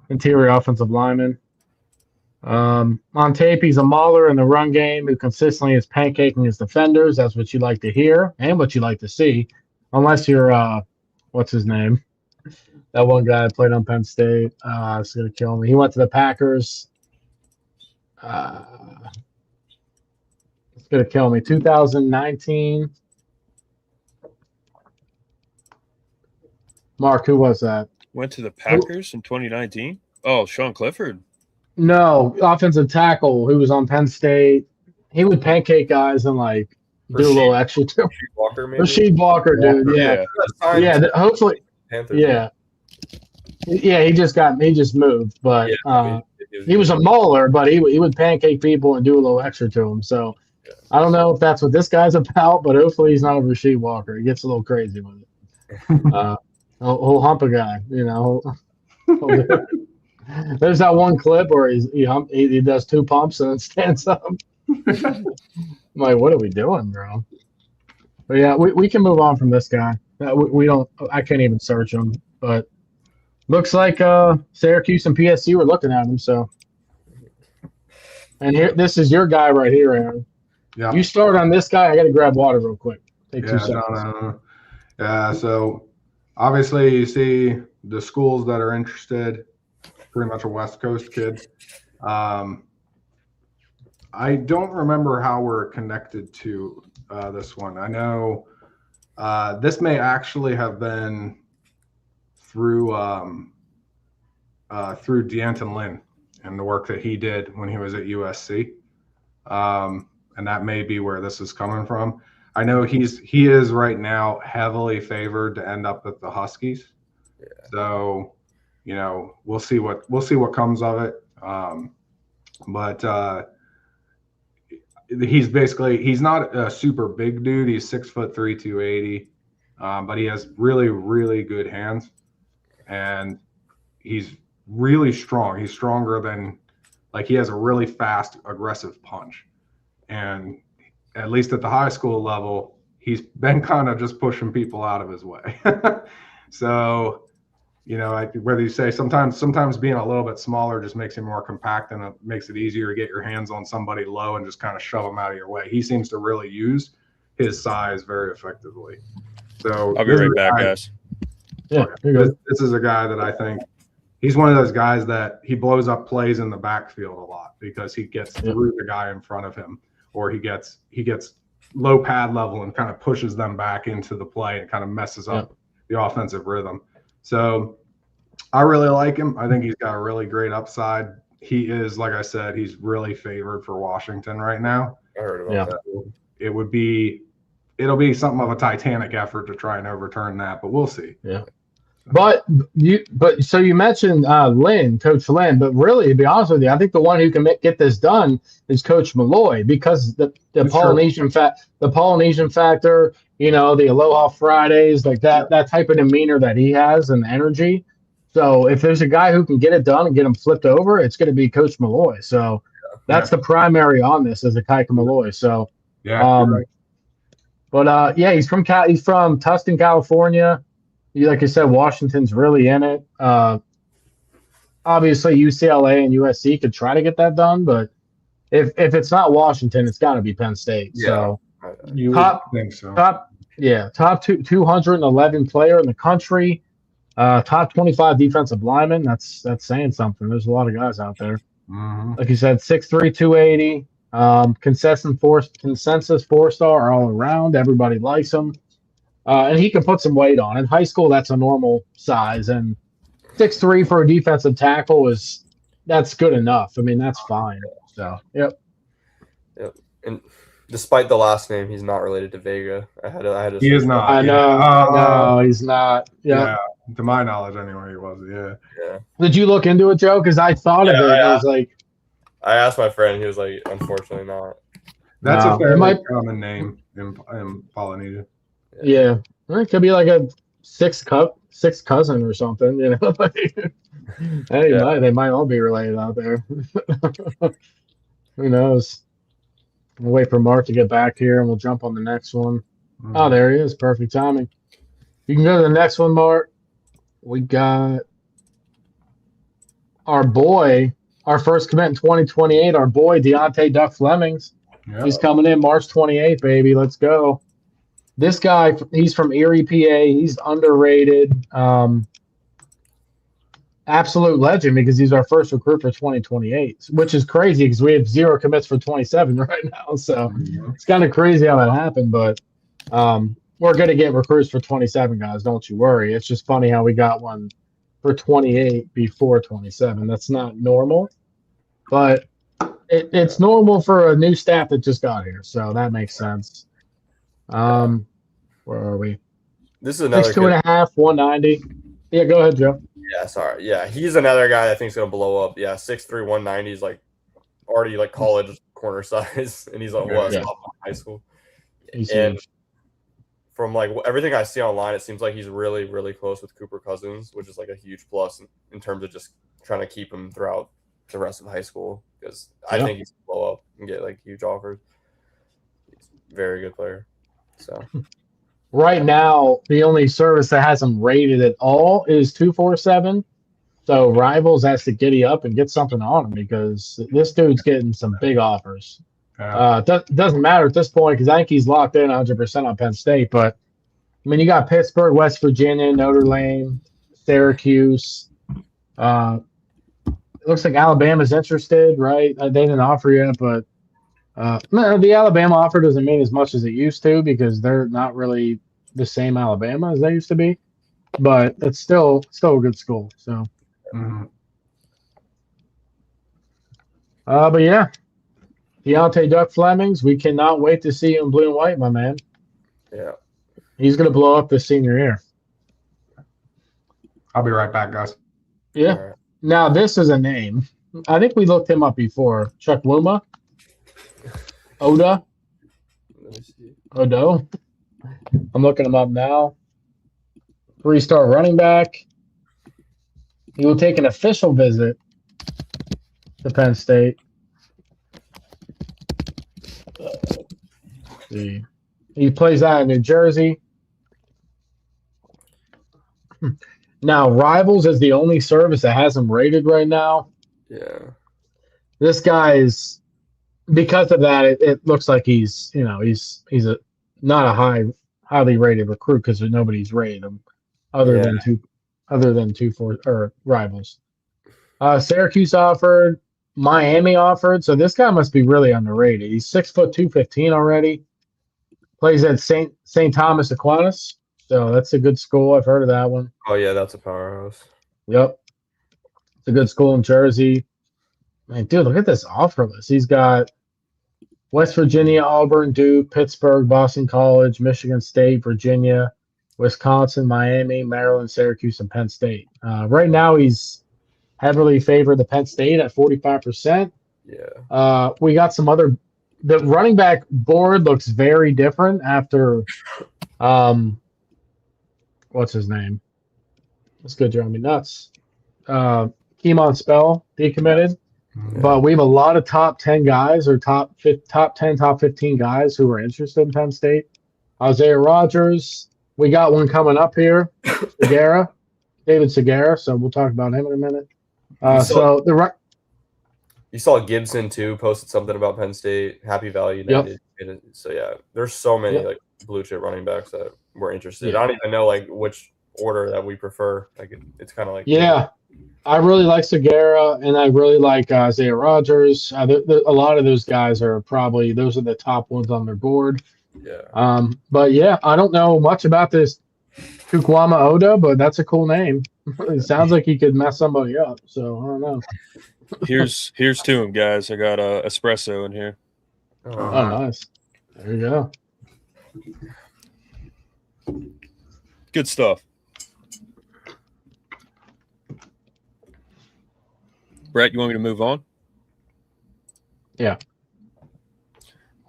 Interior offensive lineman. On tape, he's a mauler in the run game who consistently is pancaking his defenders. That's what you like to hear and what you like to see. Unless you're, what's his name? That one guy played on Penn State. It's going to kill me. He went to the Packers. It's gonna kill me. 2019. Mark, who was that? Went to the Packers in 2019. Oh, Sean Clifford. No, offensive tackle who was on Penn State. He would pancake guys and like do a little extra too. Walker, maybe. Rasheed Walker, dude. Yeah. Hopefully. Panthers. Yeah. Yeah, he just moved, but he was a mauler, but he would pancake people and do a little extra to them. So I don't know if that's what this guy's about, but hopefully he's not a Rasheed Walker. He gets a little crazy with it. He'll hump a guy, you know. There's that one clip where he does 2 pumps and then stands up. I'm like, what are we doing, bro? But yeah, we can move on from this guy. We don't. I can't even search him, but looks like Syracuse and PSU are looking at him. So, and here, this is your guy right here, Aaron. Yeah. You start on this guy. I got to grab water real quick. Take 2 seconds. No. Yeah. So obviously, you see the schools that are interested. Pretty much a West Coast kid. I don't remember how we're connected to this one. I know this may actually have been through D'Anton Lynn and the work that he did when he was at USC, and that may be where this is coming from. I know he is right now heavily favored to end up with the Huskies. Yeah. So, you know, we'll see what comes of it. But he's not a super big dude. He's 6'3", 280, but he has really, really good hands, and he's really strong. He's stronger than, like, he has a really fast, aggressive punch, and at least at the high school level, he's been kind of just pushing people out of his way. So, you know, whether you say sometimes being a little bit smaller just makes him more compact, and it makes it easier to get your hands on somebody low and just kind of shove them out of your way. He seems to really use his size very effectively. So I'll be right back, guys. Yeah, this is a guy that I think he's one of those guys that he blows up plays in the backfield a lot because he gets through the guy in front of him, or he gets low pad level and kind of pushes them back into the play and kind of messes up the offensive rhythm. So I really like him. I think he's got a really great upside. He is, like I said, he's really favored for Washington right now. I heard about that. It'll be something of a titanic effort to try and overturn that, but we'll see. Yeah. But so you mentioned Lynn, Coach Lynn, but really, to be honest with you, I think the one who can get this done is Coach Malloy, because the Polynesian factor, you know, the Aloha Fridays, like that type of demeanor that he has and energy. So if there's a guy who can get it done and get him flipped over, it's going to be Coach Malloy. So that's the primary on this, is a Kaika Malloy. So right. But he's from Tustin, California. Like you said, Washington's really in it. Obviously, UCLA and USC could try to get that done, but if it's not Washington, it's got to be Penn State. Yeah, so you think so. Top 211 player in the country, top 25 defensive lineman. That's saying something. There's a lot of guys out there. Mm-hmm. Like you said, 6'3", 280. Consensus 4-star all around. Everybody likes him. And he can put some weight on. In high school, that's a normal size, and 6'3" for a defensive tackle that's good enough. I mean, that's fine. So, yep. And despite the last name, he's not related to Vega. He is not. I know. No, he's not. Yeah. To my knowledge, anyway, he was. Yeah. Did you look into it, Joe? Because I thought of it. I was like, I asked my friend. He was like, unfortunately not. That's a fairly common name in Polynesia. Yeah, it could be like a sixth cousin or something, you know. They might all be related out there. Who knows? We'll wait for Mark to get back here, and we'll jump on the next one. Mm-hmm. Oh, there he is. Perfect timing. You can go to the next one, Mark. We got our first commit in 2028, our boy, Deontay Duck Flemings. Yep. He's coming in March 28th, baby. Let's go. This guy, he's from Erie, PA. He's underrated. absolute legend because he's our first recruit for 2028, which is crazy because we have 0 commits for 27 right now. So it's kind of crazy how that happened, but we're going to get recruits for 27 guys. Don't you worry. It's just funny how we got one for 28 before 27. That's not normal, but it's normal for a new staff that just got here. So that makes sense. Where are we? This is another 6'2.5", 190. Yeah, go ahead, Joe. Yeah, sorry. Yeah, he's another guy I think is gonna blow up. Yeah, 6'3", 190 is like already like college corner size, and he's like high school. He's and huge. From like everything I see online, it seems like he's really, really close with Cooper Cousins, which is like a huge plus in terms of just trying to keep him throughout the rest of high school. Because I think he's gonna blow up and get like huge offers. He's a very good player. So. Right now, the only service that hasn't rated at all is 247. So Rivals has to giddy up and get something on him because this dude's getting some big offers. Doesn't matter at this point because I think he's locked in 100% on Penn State. But, I mean, you got Pittsburgh, West Virginia, Notre Dame, Syracuse. It looks like Alabama's interested, right? They didn't offer yet, but no, the Alabama offer doesn't mean as much as it used to because they're not really the same Alabama as they used to be, but it's still a good school. So, but yeah, Deontay Duck Flemings, we cannot wait to see you in blue and white, my man. Yeah, he's gonna blow up this senior year. I'll be right back, guys. Yeah. Right. Now this is a name. I think we looked him up before. Chuck Wuma. Odo. I'm looking him up now. 3-star running back. He will take an official visit to Penn State. See. He plays out in New Jersey. Now, Rivals is the only service that has him rated right now. Yeah. This guy is, because of that, it looks like he's a not a highly rated recruit because nobody's rated him other than Rivals. Syracuse offered, Miami offered, so this guy must be really underrated. He's 6'2", 215 already. Plays at St. Thomas Aquinas, so that's a good school. I've heard of that one. Oh yeah, that's a powerhouse. Yep, it's a good school in Jersey. Man, dude, look at this offer list. He's got West Virginia, Auburn, Duke, Pittsburgh, Boston College, Michigan State, Virginia, Wisconsin, Miami, Maryland, Syracuse, and Penn State. Right now, he's heavily favored to Penn State at 45%. Yeah. We got some other. The running back board looks very different after. What's his name? That's good, Jeremy. Nuts. Keemon Spell decommitted. Yeah. But we have a lot of top 10 guys or top 10, top 15 guys who are interested in Penn State. Isaiah Rogers. We got one coming up here. David Segura. So we'll talk about him in a minute. You saw Gibson too posted something about Penn State, Happy Valley United. Yep. So yeah, there's so many like blue chip running backs that we're interested. Yeah. I don't even know like which order that we prefer. Like it's kind of like I really like Segura and I really like Isaiah Rogers. A lot of those guys are probably those are the top ones on their board. Yeah. But yeah, I don't know much about this Chukwuma Oda, but that's a cool name. It sounds like he could mess somebody up. So I don't know. Here's to him, guys. I got a espresso in here. Oh, nice. There you go. Good stuff. Brett, you want me to move on? Yeah.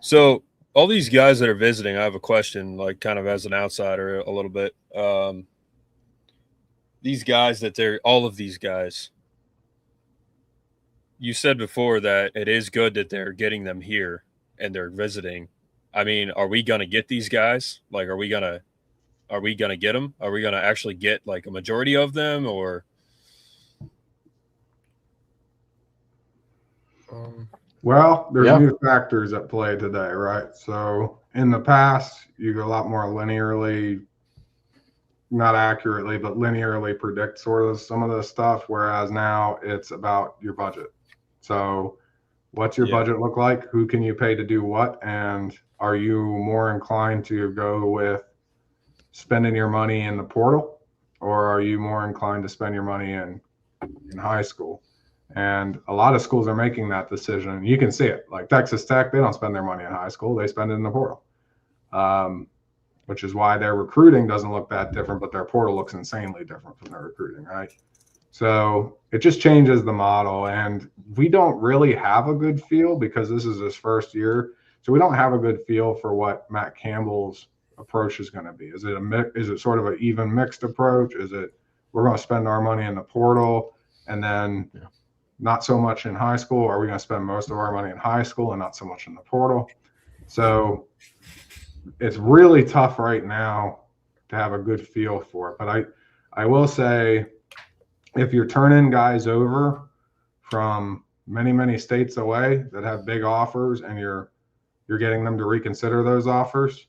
So all these guys that are visiting, I have a question, like kind of as an outsider a little bit. These guys all of these guys, you said before that it is good that they're getting them here and they're visiting. I mean, are we going to get these guys? Like, are we going to get them? Are we going to actually get like a majority of them or? Well, there's new factors at play today, right? So in the past, you go a lot more linearly not accurately, but linearly predict sort of some of the stuff, whereas now it's about your budget. So what's your budget look like? Who can you pay to do what? And are you more inclined to go with spending your money in the portal, or are you more inclined to spend your money in high school? And a lot of schools are making that decision. You can see it. Like Texas Tech, they don't spend their money in high school. They spend it in the portal, which is why their recruiting doesn't look that different, but their portal looks insanely different from their recruiting, right? So it just changes the model. And we don't really have a good feel because this is his first year. So we don't have a good feel for what Matt Campbell's approach is going to be. Is it sort of an even mixed approach? Is it we're going to spend our money in the portal and then not so much in high school? Are we going to spend most of our money in high school and not so much in the portal? So it's really tough right now to have a good feel for it. But I will say, if you're turning guys over from many, many states away that have big offers and you're getting them to reconsider those offers,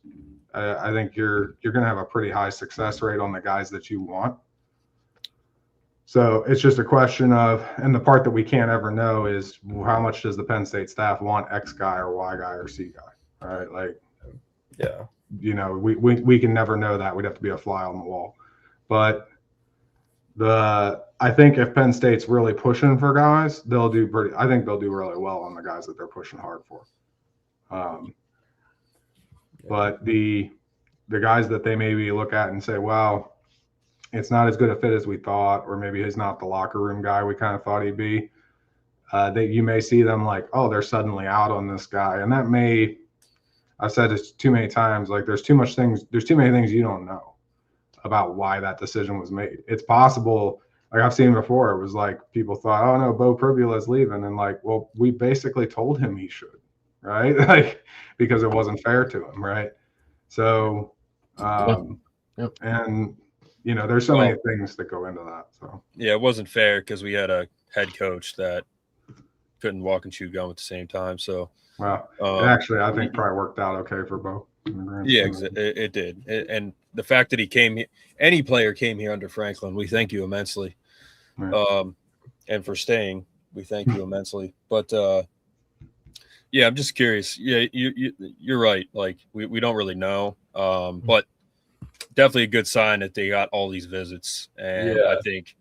I think you're going to have a pretty high success rate on the guys that you want. So it's just a question of, and the part that we can't ever know is how much does the Penn State staff want X guy or Y guy or C guy, right? Like, we can never know that. We'd have to be a fly on the wall. But I think if Penn State's really pushing for guys, I think they'll do really well on the guys that they're pushing hard for. But the guys that they maybe look at and say, well, it's not as good a fit as we thought, or maybe he's not the locker room guy we kind of thought he'd be, that you may see them like, oh, they're suddenly out on this guy. And that may, I've said this too many times, like there's too many things you don't know about why that decision was made. It's possible, like I've seen before, it was like people thought, oh no, Bo Pribula's leaving. And like, well, we basically told him he should, right? Like, because it wasn't fair to him, right? So, and there's so many things that go into that. So it wasn't fair because we had a head coach that couldn't walk and chew gum at the same time. So, actually, I think probably worked out okay for Bo. Yeah, it did. And the fact that any player came here under Franklin, we thank you immensely. Right. And for staying, we thank you immensely. But I'm just curious. Yeah, you're right. Like we don't really know. But definitely a good sign that they got all these visits. And I think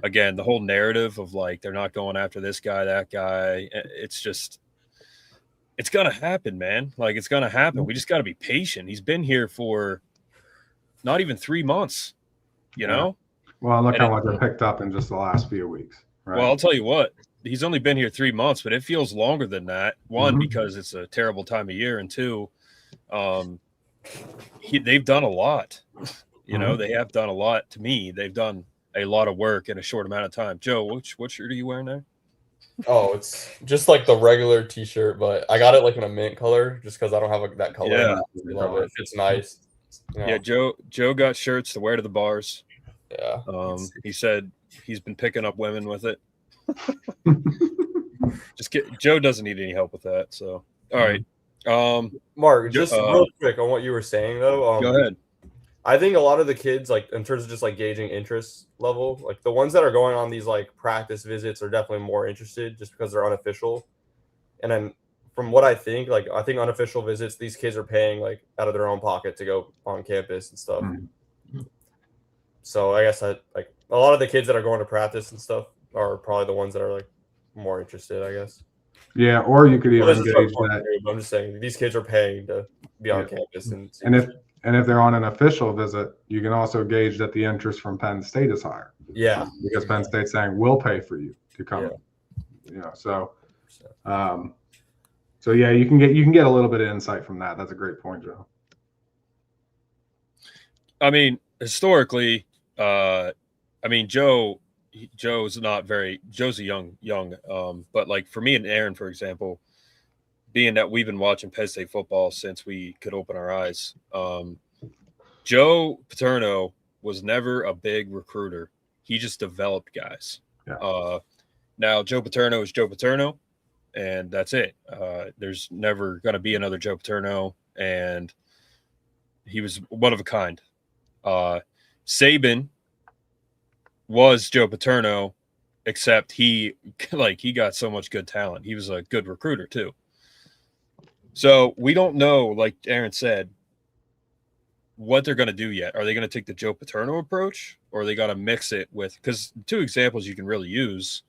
again, the whole narrative of like they're not going after this guy, that guy, it's gonna happen, man. Like it's gonna happen. We just gotta be patient. He's been here for not even 3 months, you know? Well, look how much it picked up in just the last few weeks. Right? Well, I'll tell you what, he's only been here 3 months, but it feels longer than that. One, because it's a terrible time of year, and two, they've done a lot. They have done a lot to me. They've done a lot of work in a short amount of time. Joe, what shirt are you wearing there? Oh, it's just like the regular T-shirt, but I got it like in a mint color just because I don't have that color. Yeah, it's nice. Yeah, Joe got shirts to wear to the bars. Yeah. He said he's been picking up women with it. Joe doesn't need any help with that. So, all right. Mark, just real quick on what you were saying though. Go ahead. I think a lot of the kids, like in terms of just like gauging interest level, like the ones that are going on these like practice visits are definitely more interested just because they're unofficial. And then from what I think unofficial visits, these kids are paying like out of their own pocket to go on campus and stuff. So I guess like a lot of the kids that are going to practice and stuff are probably the ones that are like more interested, I guess. Yeah, or you could even gauge that. I'm just saying these kids are paying to be on campus, and if they're on an official visit, you can also gauge that the interest from Penn State is higher. Yeah, because Penn State's saying we'll pay for you to come. So you can get a little bit of insight from that. That's a great point, Joe. I mean, historically, Joe's a young, but like for me and Aaron, for example, being that we've been watching Penn State football since we could open our eyes, Joe Paterno was never a big recruiter. He just developed guys. Yeah. Now Joe Paterno is Joe Paterno, and that's it. There's never going to be another Joe Paterno, and he was one of a kind. Saban was Joe Paterno, except he got so much good talent. He was a good recruiter too. So we don't know, like Aaron said, what they're going to do yet. Are they going to take the Joe Paterno approach, or are they going to mix it with, because two examples you can really use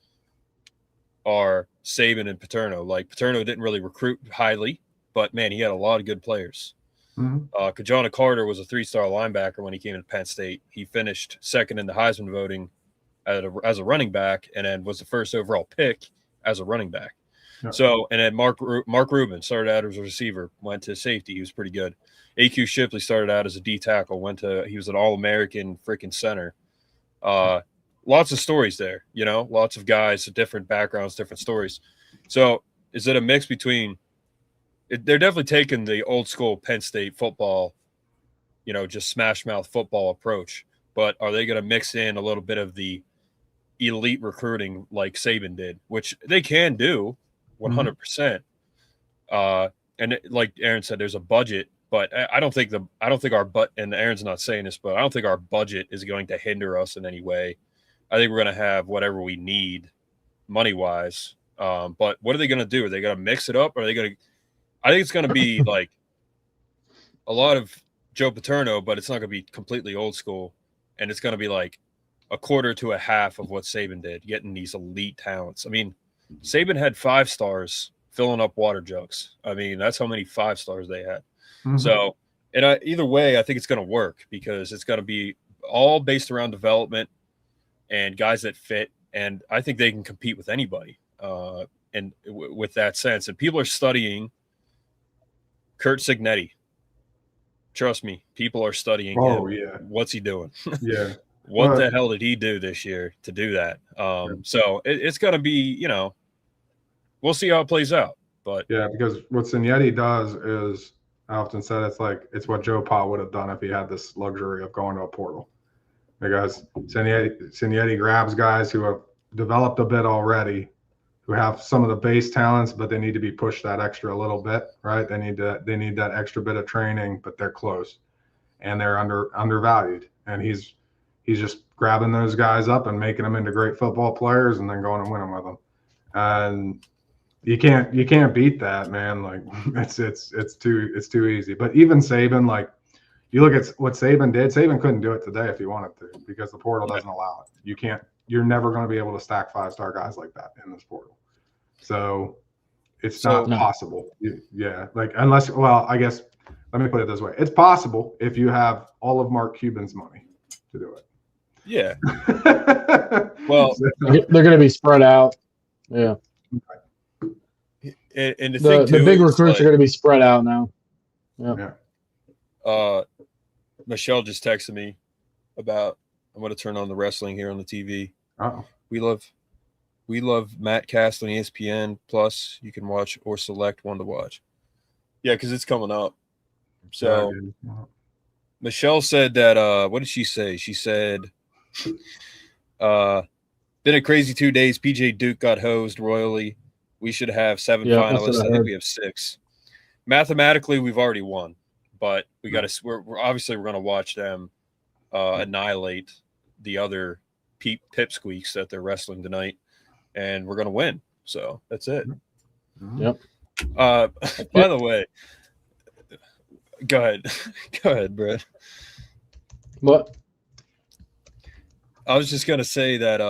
are Saban and Paterno. Like Paterno didn't really recruit highly, but man, he had a lot of good players. Kajana Carter was a 3-star linebacker when he came to Penn State. He finished second in the Heisman voting as a running back, and then was the first overall pick as a running back. Yeah. So, and then Mark Rubin started out as a receiver, went to safety. He was pretty good. AQ Shipley started out as a D tackle, he was an All-American freaking center. Lots of stories there, lots of guys, different backgrounds, different stories. So is it a mix between they're definitely taking the old school Penn State football, just smash mouth football approach, but are they going to mix in a little bit of the elite recruiting like Saban did, which they can do 100%. And like Aaron said, there's a budget, but I don't think our and Aaron's not saying this, but I don't think our budget is going to hinder us in any way. I think we're going to have whatever we need money wise. But what are they going to do? Are they going to mix it up? Or are they going to, I think it's going to be like a lot of Joe Paterno, but it's not going to be completely old school. And it's going to be like a quarter to a half of what Saban did, getting these elite talents. I mean, Saban had 5 stars filling up water jugs. I mean, that's how many 5 stars they had. So, and either way, I think it's going to work because it's going to be all based around development and guys that fit. And I think they can compete with anybody. And with that sense, and people are studying Curt Cignetti. Trust me, people are studying him. Yeah. What's he doing? Yeah. What the hell did he do this year to do that? So it's going to be, we'll see how it plays out. But yeah, because what Cignetti does is, I often said it's what Joe Pa would have done if he had this luxury of going to a portal. Because Cignetti grabs guys who have developed a bit already, who have some of the base talents, but they need to be pushed that extra little bit, right? They need that extra bit of training, but they're close and they're undervalued. And he's just grabbing those guys up and making them into great football players and then going and winning with them. And you can't beat that, man. Like it's too easy. But even Saban, like you look at what Saban did, Saban couldn't do it today if he wanted to because the portal doesn't allow it. You're never going to be able to stack 5-star guys like that in this portal. So it's not possible. Yeah. Like I guess, let me put it this way. It's possible if you have all of Mark Cuban's money to do it. Yeah. Well, they're going to be spread out. Yeah. And the big recruits are going to be spread out now. Yeah. Michelle just texted me about, I'm going to turn on the wrestling here on the TV. Oh. We love Matt Cast on ESPN Plus. You can watch or select one to watch. Yeah, because it's coming up. So Michelle said that what did she say? She said been a crazy 2 days. PJ Duke got hosed royally. We should have 7 finalists. I think we have 6. Mathematically, we've already won, but we got to. We're obviously going to watch them annihilate the other pipsqueaks that they're wrestling tonight, and we're going to win. So that's it. Yep. By the way, go ahead, Brett. What? I was just going to say that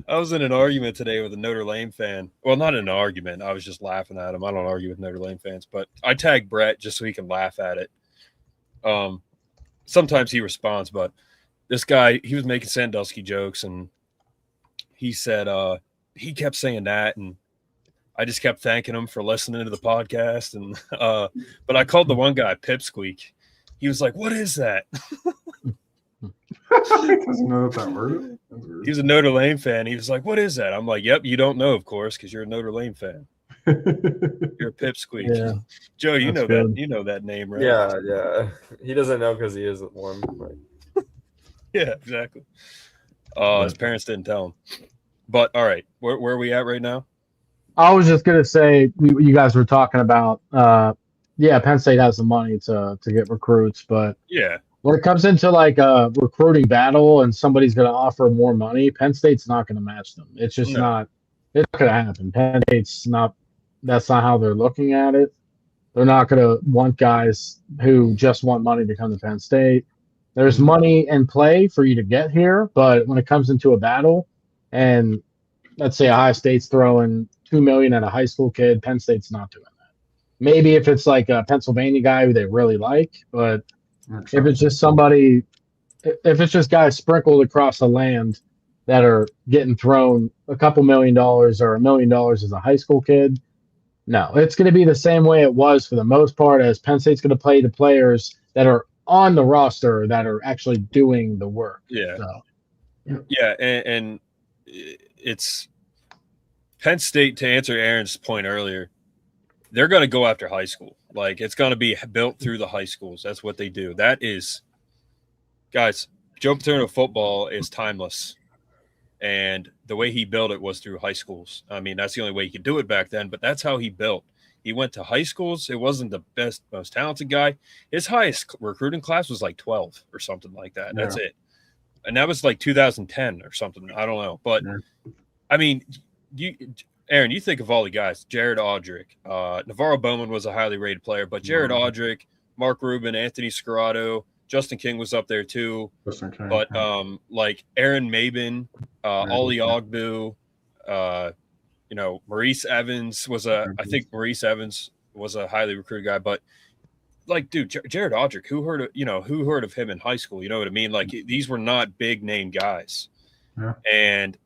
I was in an argument today with a Notre Dame fan. Well, not in an argument. I was just laughing at him. I don't argue with Notre Dame fans, but I tagged Brett just so he can laugh at it. Sometimes he responds, but this guy, he was making Sandusky jokes, and he said he kept saying that, and I just kept thanking him for listening to the podcast. And but I called the one guy Pipsqueak. He was like, "What is that?" He doesn't know what that word is. He's a Notre Dame fan. He was like, "What is that?" I'm like, "Yep, you don't know, of course, because you're a Notre Dame fan. You're a Pipsqueak." Yeah. Joe, you know good. You know that name, right? Yeah. He doesn't know because he isn't one. Right? Yeah, exactly. His parents didn't tell him. But all right, where are we at right now? I was just gonna say you guys were talking about Penn State has the money to get recruits, but yeah, when it comes into like a recruiting battle and somebody's going to offer more money, Penn State's not going to match them. It's just not. It's not going to happen. Penn State's not. That's not how they're looking at it. They're not going to want guys who just want money to come to Penn State. There's money in play for you to get here, but when it comes into a battle, and let's say Ohio State's throwing $2 million at a high school kid, Penn State's not doing that. Maybe if it's like a Pennsylvania guy who they really like, but if it's just somebody, if it's just guys sprinkled across the land that are getting thrown a couple $1 million or $1 million as a high school kid, no, it's going to be the same way it was for the most part, as Penn State's going to play the players that are on the roster that are actually doing the work. Yeah. So, yeah. And it's Penn State, to answer Aaron's point earlier, they're going to go after high school. Like, it's going to be built through the high schools. That's what they do. That is, guys, Joe Paterno football is timeless. And the way he built it was through high schools. I mean, that's the only way he could do it back then, but that's how he built. He went to high schools. It wasn't the best, most talented guy. His highest recruiting class was like 12 or something like that. That's it. And that was like 2010 or something. I don't know. But, I mean, Aaron, you think of all the guys. Jared Audrick. Navarro Bowman was a highly rated player, but Jared Audrick, Mark Rubin, Anthony Scarrato, Justin King was up there too. But like Aaron Mabin, Ollie Ogbu, Maurice Evans was I think Maurice Evans was a highly recruited guy. But like, dude, Jared Audrick, who heard of him in high school? You know what I mean? Like, these were not big name guys. Yeah. And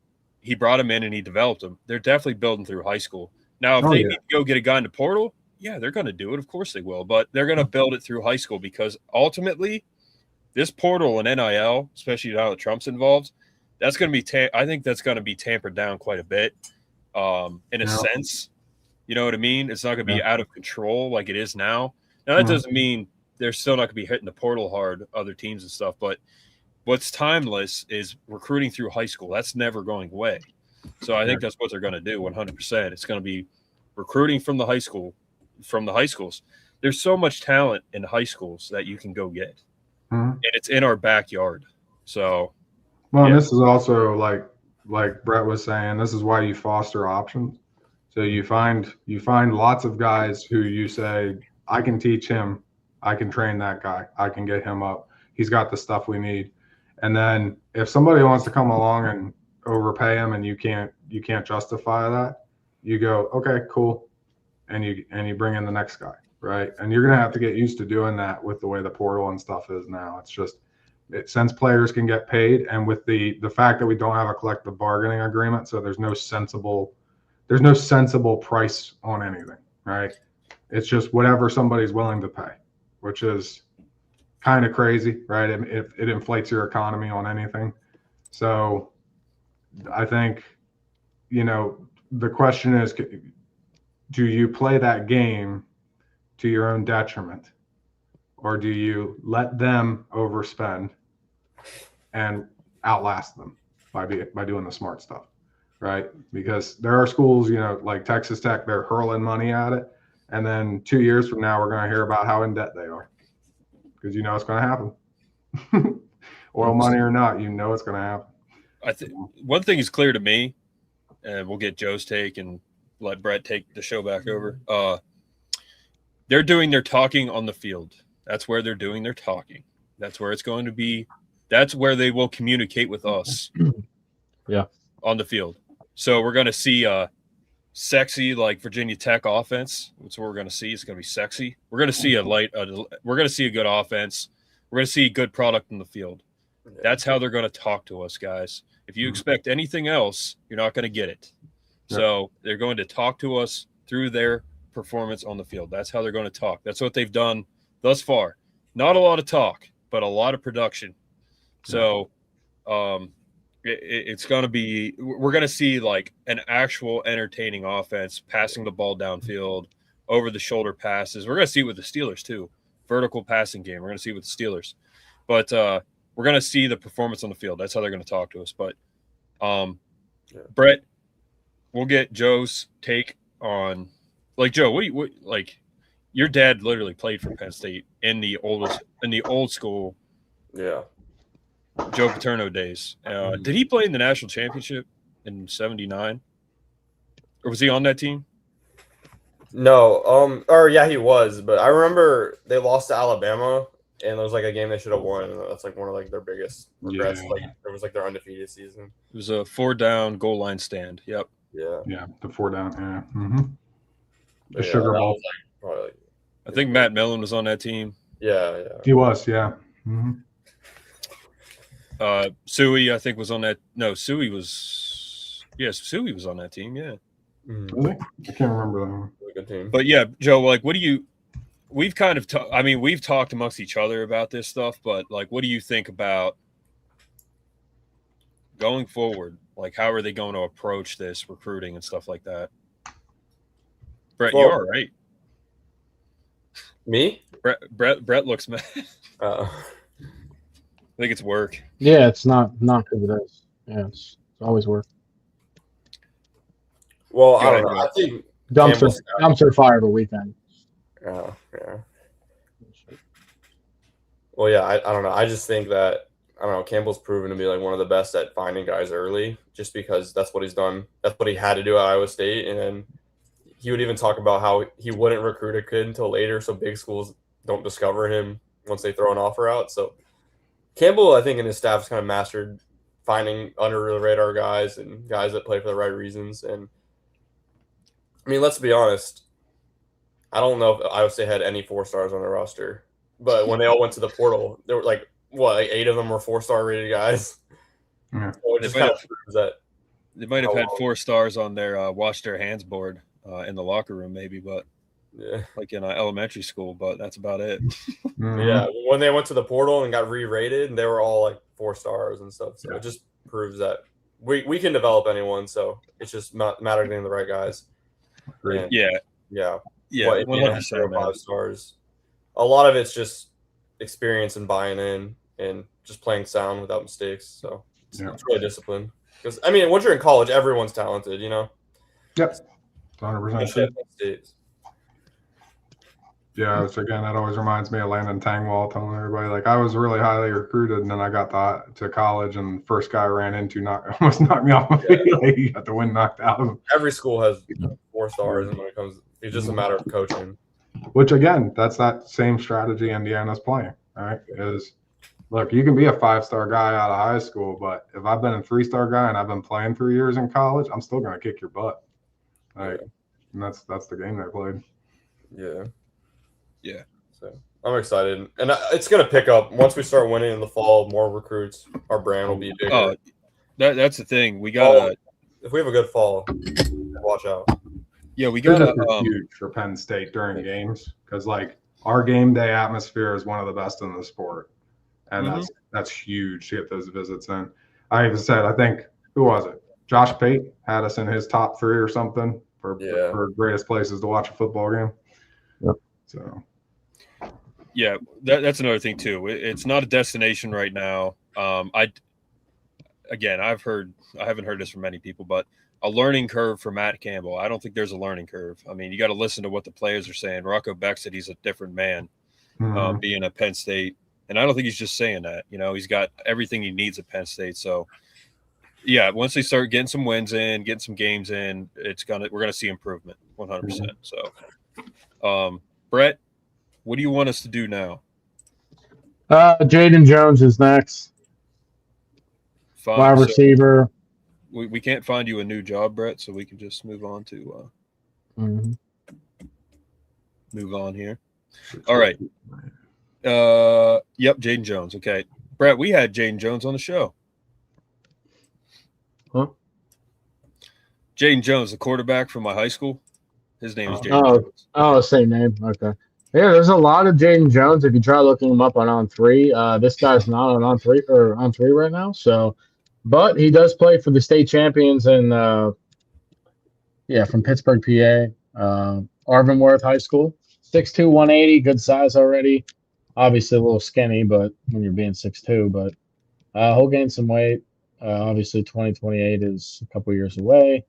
he brought him in and he developed them. They're definitely building through high school. Now, if they need to go get a guy in the portal, yeah, they're going to do it. Of course they will. But they're going to build it through high school, because ultimately this portal and NIL, especially now that Trump's involved, that's going to be I think that's going to be tampered down quite a bit in a sense. You know what I mean? It's not going to be out of control like it is now. Now, that doesn't mean they're still not going to be hitting the portal hard, other teams and stuff, but what's timeless is recruiting through high school. That's never going away. So I think that's what they're going to do 100%. It's going to be recruiting from the high schools. There's so much talent in high schools that you can go get. And it's in our backyard. So, and this is also like Brett was saying, this is why you foster options. So you find lots of guys who you say, I can teach him, I can train that guy, I can get him up. He's got the stuff we need. And then if somebody wants to come along and overpay him and you can't justify that, you go, okay, cool. And you bring in the next guy. Right. And you're going to have to get used to doing that with the way the portal and stuff is now. It's just, since players can get paid, and with the fact that we don't have a collective bargaining agreement, so there's no sensible price on anything. Right. It's just whatever somebody's willing to pay, which is kind of crazy. Right. It inflates your economy on anything. So I think, the question is, do you play that game to your own detriment, or do you let them overspend and outlast them by doing the smart stuff, right? Because there are schools, like Texas Tech, they're hurling money at it, and then 2 years from now we're going to hear about how in debt they are, because it's going to happen. Oil money or not, it's going to happen. I think one thing is clear to me, and we'll get Joe's take and let Brett take the show back over. They're doing their talking on the field. That's where they're doing their talking. That's where it's going to be. That's where they will communicate with us. On the field. So we're going to see a sexy, like Virginia Tech offense. That's what we're going to see. It's going to be sexy. We're going to see we're going to see a good offense. We're going to see a good product in the field. That's how they're going to talk to us, guys. If you expect anything else, you're not going to get it. So they're going to talk to us through their performance on the field. That's how they're going to talk. That's what they've done thus far. Not a lot of talk, but a lot of production. So it's going to be – we're going to see like an actual entertaining offense, passing the ball downfield, over-the-shoulder passes. We're going to see it with the Steelers too, vertical passing game. We're going to see it with the Steelers. But we're going to see the performance on the field. That's how they're going to talk to us. But Brett, we'll get Joe's take on – like, Joe, what your dad literally played for Penn State in the old school Yeah. Joe Paterno days. Did he play in the national championship in '79, or was he on that team? No. Or yeah, he was. But I remember they lost to Alabama, and there was like a game they should have won. And that's like one of like their biggest regrets. Yeah. Like it was like their undefeated season. It was a 4-down goal line stand. Yep. Yeah. Yeah, the 4 down. Yeah. Mm-hmm. The Yeah, Sugar that Bowl. was, like, probably, like, I think Matt Millen was on that team. yeah. He was. Yeah. Mm-hmm. Suey, I think, was on that. No, Suey was. Yes, Suey was on that team. Yeah. Was he? I can't remember that one. Really good team. But yeah, Joe, like, what do you? We've kind of, we've talked amongst each other about this stuff, but like, what do you think about going forward? Like, how are they going to approach this recruiting and stuff like that? Brett, Well, you're all right. Me? Brett looks mad. Uh, I think it's work. Yeah, it's not because it is. Yeah, it's always work. well, Go I ahead, don't know. I think Dumpster fire of a weekend. yeah. Well, yeah, I don't know. I just think that Campbell's proven to be like one of the best at finding guys early, just because that's what he's done. That's what he had to do at Iowa State, and then he would even talk about how he wouldn't recruit a kid until later, so big schools don't discover him once they throw an offer out. So Campbell, I think, and his staff has kind of mastered finding under the radar guys and guys that play for the right reasons. And I mean, let's be honest. I don't know if Iowa State had any 4-stars on their roster, but when they all went to the portal, there were like 8 of them were 4-star rated guys. Yeah. So it just kind of proves that They might have had 4 stars on their wash their hands board in the locker room, maybe, but like in elementary school. But that's about it. Mm-hmm. Yeah, when they went to the portal and got re-rated, and they were all like 4 stars and stuff. So Yeah. it just proves that we can develop anyone. So it's just matter getting the right guys. And, Yeah, yeah. yeah, But 100%, man. 5 stars. A lot of it's just experience and buying in and just playing sound without mistakes. So it's really discipline. Because I mean, once you're in college, everyone's talented, you know. Yep. 100%. Especially at Penn State. Yeah, which again, that always reminds me of Landon Tangwall telling everybody, like, I was really highly recruited, and then I got to college, and the first guy I ran into almost knocked me off my feet. Like, he got the wind knocked out of him. Every school has 4 stars, and when it comes, it's just a matter of coaching. Which, again, that's that same strategy Indiana's playing, right? Is, look, you can be a 5-star guy out of high school, but if I've been a 3-star guy and I've been playing 3 years in college, I'm still going to kick your butt. Like, and that's the game they played. Yeah. So I'm excited, and it's going to pick up once we start winning in the fall. More recruits, our brand will be bigger. Oh, that's the thing. We got if we have a good fall, watch out. Yeah, we got huge for Penn State during games, because like our game day atmosphere is one of the best in the sport, and that's huge to get those visits in. I even said, I think, who was it? Josh Pate had us in his top 3 or something for greatest places to watch a football game. Yep. So. Yeah, that's another thing too. It's not a destination right now. I haven't heard this from many people, but a learning curve for Matt Campbell. I don't think there's a learning curve. I mean, you got to listen to what the players are saying. Rocco Beck said he's a different man, being at Penn State, and I don't think he's just saying that. You know, he's got everything he needs at Penn State. So, yeah, once they start getting some wins in, getting some games in, we're gonna see improvement, 100%. So, Brett, what do you want us to do now? Jaden Jones is next. Wide receiver. We can't find you a new job, Brett, so we can just move on to move on here. All right. Yep, Jaden Jones. Okay. Brett, we had Jaden Jones on the show. Huh? Jaden Jones, the quarterback from my high school. His name is Jaden Jones. Oh, same name. Okay. Yeah, there's a lot of Jaden Jones. If you try looking him up on 3, this guy's not on 3 or on 3 right now. So, but he does play for the state champions and from Pittsburgh, PA, Arvin High School. 6'2", 180, good size already. Obviously a little skinny, but when you're being 6'2", but he'll gain some weight. Obviously 2028 is a couple years away.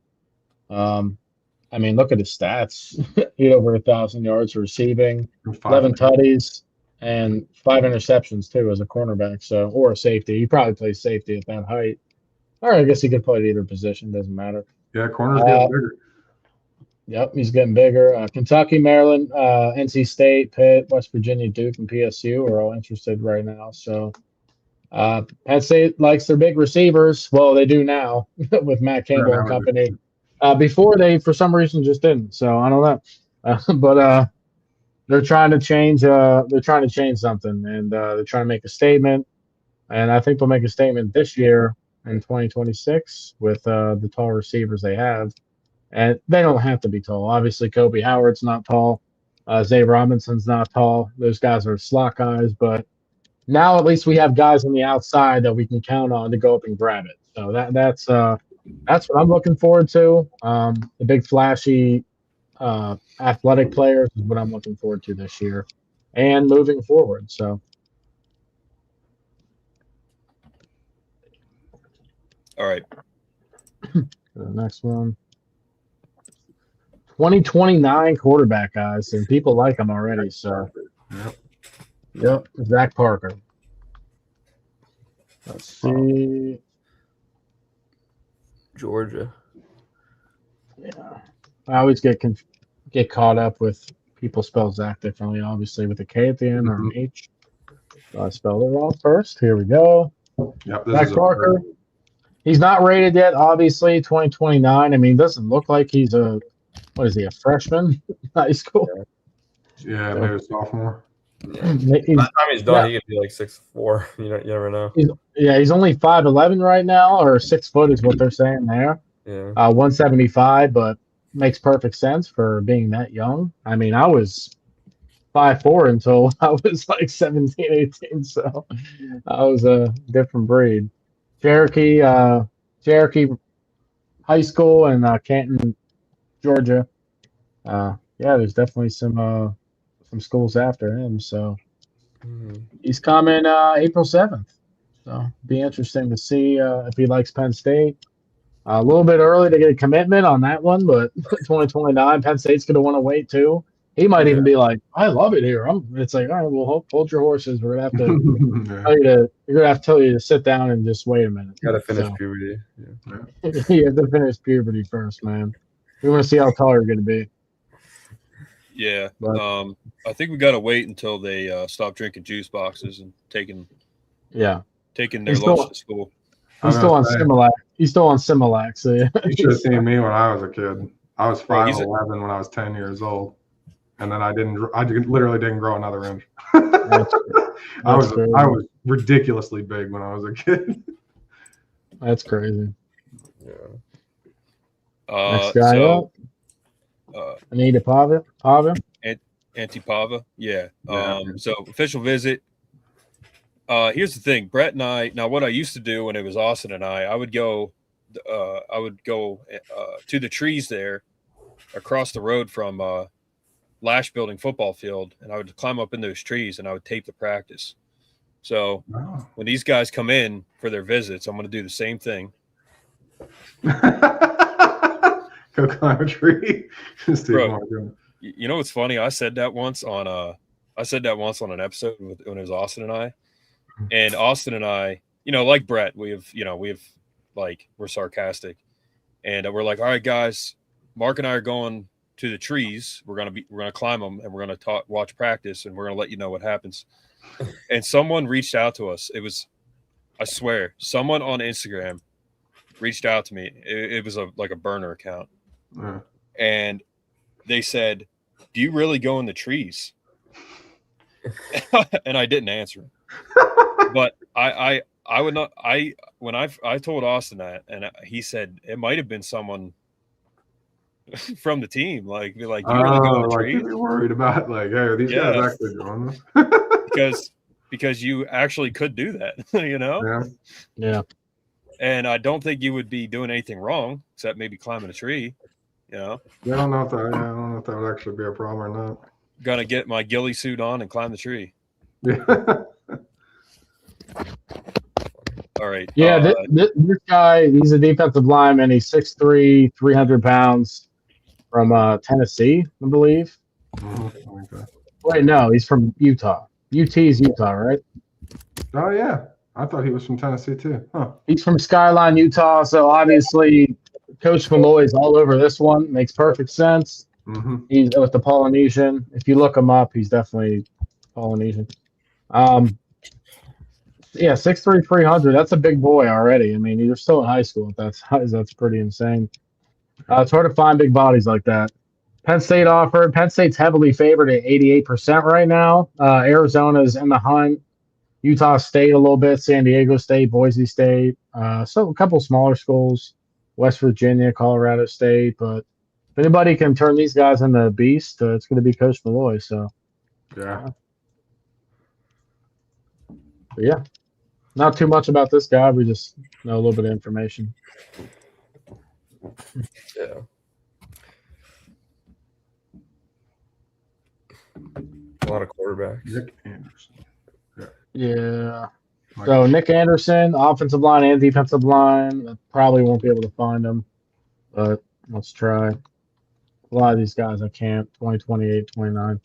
Look at his stats. He had over 1,000 yards receiving, 11 tutties, and 5 interceptions too as a cornerback. So, or a safety. He probably plays safety at that height. Or I guess he could play at either position. Doesn't matter. Yeah, corner's getting bigger. Yep, he's getting bigger. Kentucky, Maryland, NC State, Pitt, West Virginia, Duke, and PSU are all interested right now. So Penn State likes their big receivers. Well, they do now with Matt Campbell and company. Before they, for some reason, just didn't. So I don't know. But they're trying to change. They're trying to change something, and they're trying to make a statement. And I think they'll make a statement this year in 2026 with the tall receivers they have. And they don't have to be tall. Obviously, Kobe Howard's not tall. Zay Robinson's not tall. Those guys are slot guys. But now at least we have guys on the outside that we can count on to go up and grab it. So that's what I'm looking forward to. The big flashy athletic players is what I'm looking forward to this year and moving forward. So. All right. The next one. 2029 quarterback, guys, and people like him already. So, yep, Zach Parker. Let's see. Georgia. Yeah, I always get caught up with people spell Zach differently, obviously with a K at the end or an H. So I spelled it wrong first. Here we go. Yep, Zach Parker. He's not rated yet, obviously. 2029. I mean, doesn't look like he's a. What is he, a freshman in high school? Yeah, maybe a sophomore. Yeah. By the time he's done, he could be like 6'4". You never know. He's only 5'11" right now, or 6 foot is what they're saying there. Yeah. 175, but makes perfect sense for being that young. I mean, I was 5'4" until I was like 17, 18, so I was a different breed. Cherokee High School in Canton, Georgia. Yeah, there's definitely some schools after him. So he's coming April 7th. So be interesting to see if he likes Penn State. A little bit early to get a commitment on that one, but 2029, Penn State's going to want to wait too. He might even be like, "I love it here." It's like, all right, well, hold your horses. We're gonna have to tell you to sit down and just wait a minute. Got to finish puberty. Yeah. You have to finish puberty first, man. We want to see how tall you're going to be. Yeah. I think we got to wait until they stop drinking juice boxes and taking their lunch to school. He's still on Similac. He's still on Similac. So yeah. You should have seen me when I was a kid. I was 5'11" when I was 10 years old, and then I literally didn't grow another inch. I was ridiculously big when I was a kid. That's crazy. Yeah. Next guy up. Anita Pava. Antipava. Yeah. So official visit. Here's the thing, Brett and I. Now, what I used to do when it was Austin and I would go to the trees there, across the road from Lash Building football field, and I would climb up in those trees and I would tape the practice. So when these guys come in for their visits, I'm going to do the same thing. Go climb a tree. Bro, you know what's funny? I said that once on an episode when it was Austin and I. And Austin and I, like Brett, we're sarcastic, and we're like, all right, guys, Mark and I are going to the trees. We're gonna climb them, and we're gonna watch practice, and we're gonna let you know what happens. And someone reached out to us. It was, I swear, someone on Instagram reached out to me. It was like a burner account, and they said, "Do you really go in the trees?" And I didn't answer him. But I would not. When I told Austin that, and he said it might have been someone from the team. Like, do you really go in the trees? You're worried about hey, are these guys actually doing this? because you actually could do that, Yeah. And I don't think you would be doing anything wrong except maybe climbing a tree, I don't know if that would actually be a problem or not. Gonna get my ghillie suit on and climb the tree. Yeah. All right. Yeah, this guy, he's a defensive lineman. He's 6'3", 300 pounds from Tennessee, I believe. Okay. Wait, no, he's from Utah. UT's Utah, right? Oh yeah, I thought he was from Tennessee too. Huh. He's from Skyline, Utah. So obviously, Coach Malloy's all over this one. Makes perfect sense. Mm-hmm. He's with the Polynesian. If you look him up, he's definitely Polynesian. Yeah, 6'3", 300. That's a big boy already. I mean, you're still in high school. If that's size, that's pretty insane. It's hard to find big bodies like that. Penn State offered. Penn State's heavily favored at 88% right now. Arizona's in the hunt. Utah State a little bit. San Diego State, Boise State. So a couple smaller schools. West Virginia, Colorado State. But if anybody can turn these guys into a beast, it's going to be Coach Malloy. So, Yeah. but yeah. Not too much about this guy. We just know a little bit of information. Yeah. A lot of quarterbacks. Nick Anderson. Yeah. So Nick Anderson, offensive line and defensive line. I probably won't be able to find him, but let's try. A lot of these guys I can't. 2028, 29.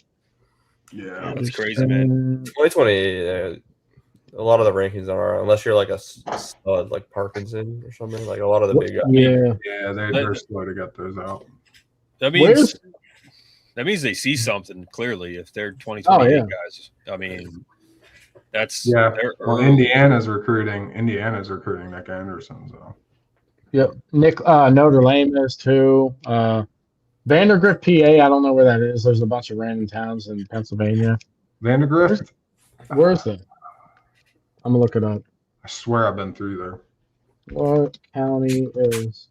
Yeah. That's crazy, man. 2020, a lot of the rankings are, unless you're like a stud like Parkinson or something, like a lot of the big guys. Yeah. Yeah, they're slow to get those out. That means they see something clearly if they're 2028 guys. I mean, that's Well, Indiana's recruiting Nick Anderson. So. Yep. Notre Dame is too. Vandergrift, PA. I don't know where that is. There's a bunch of random towns in Pennsylvania. Vandergrift. Where is that? I'm gonna look it up. I swear I've been through there. What county is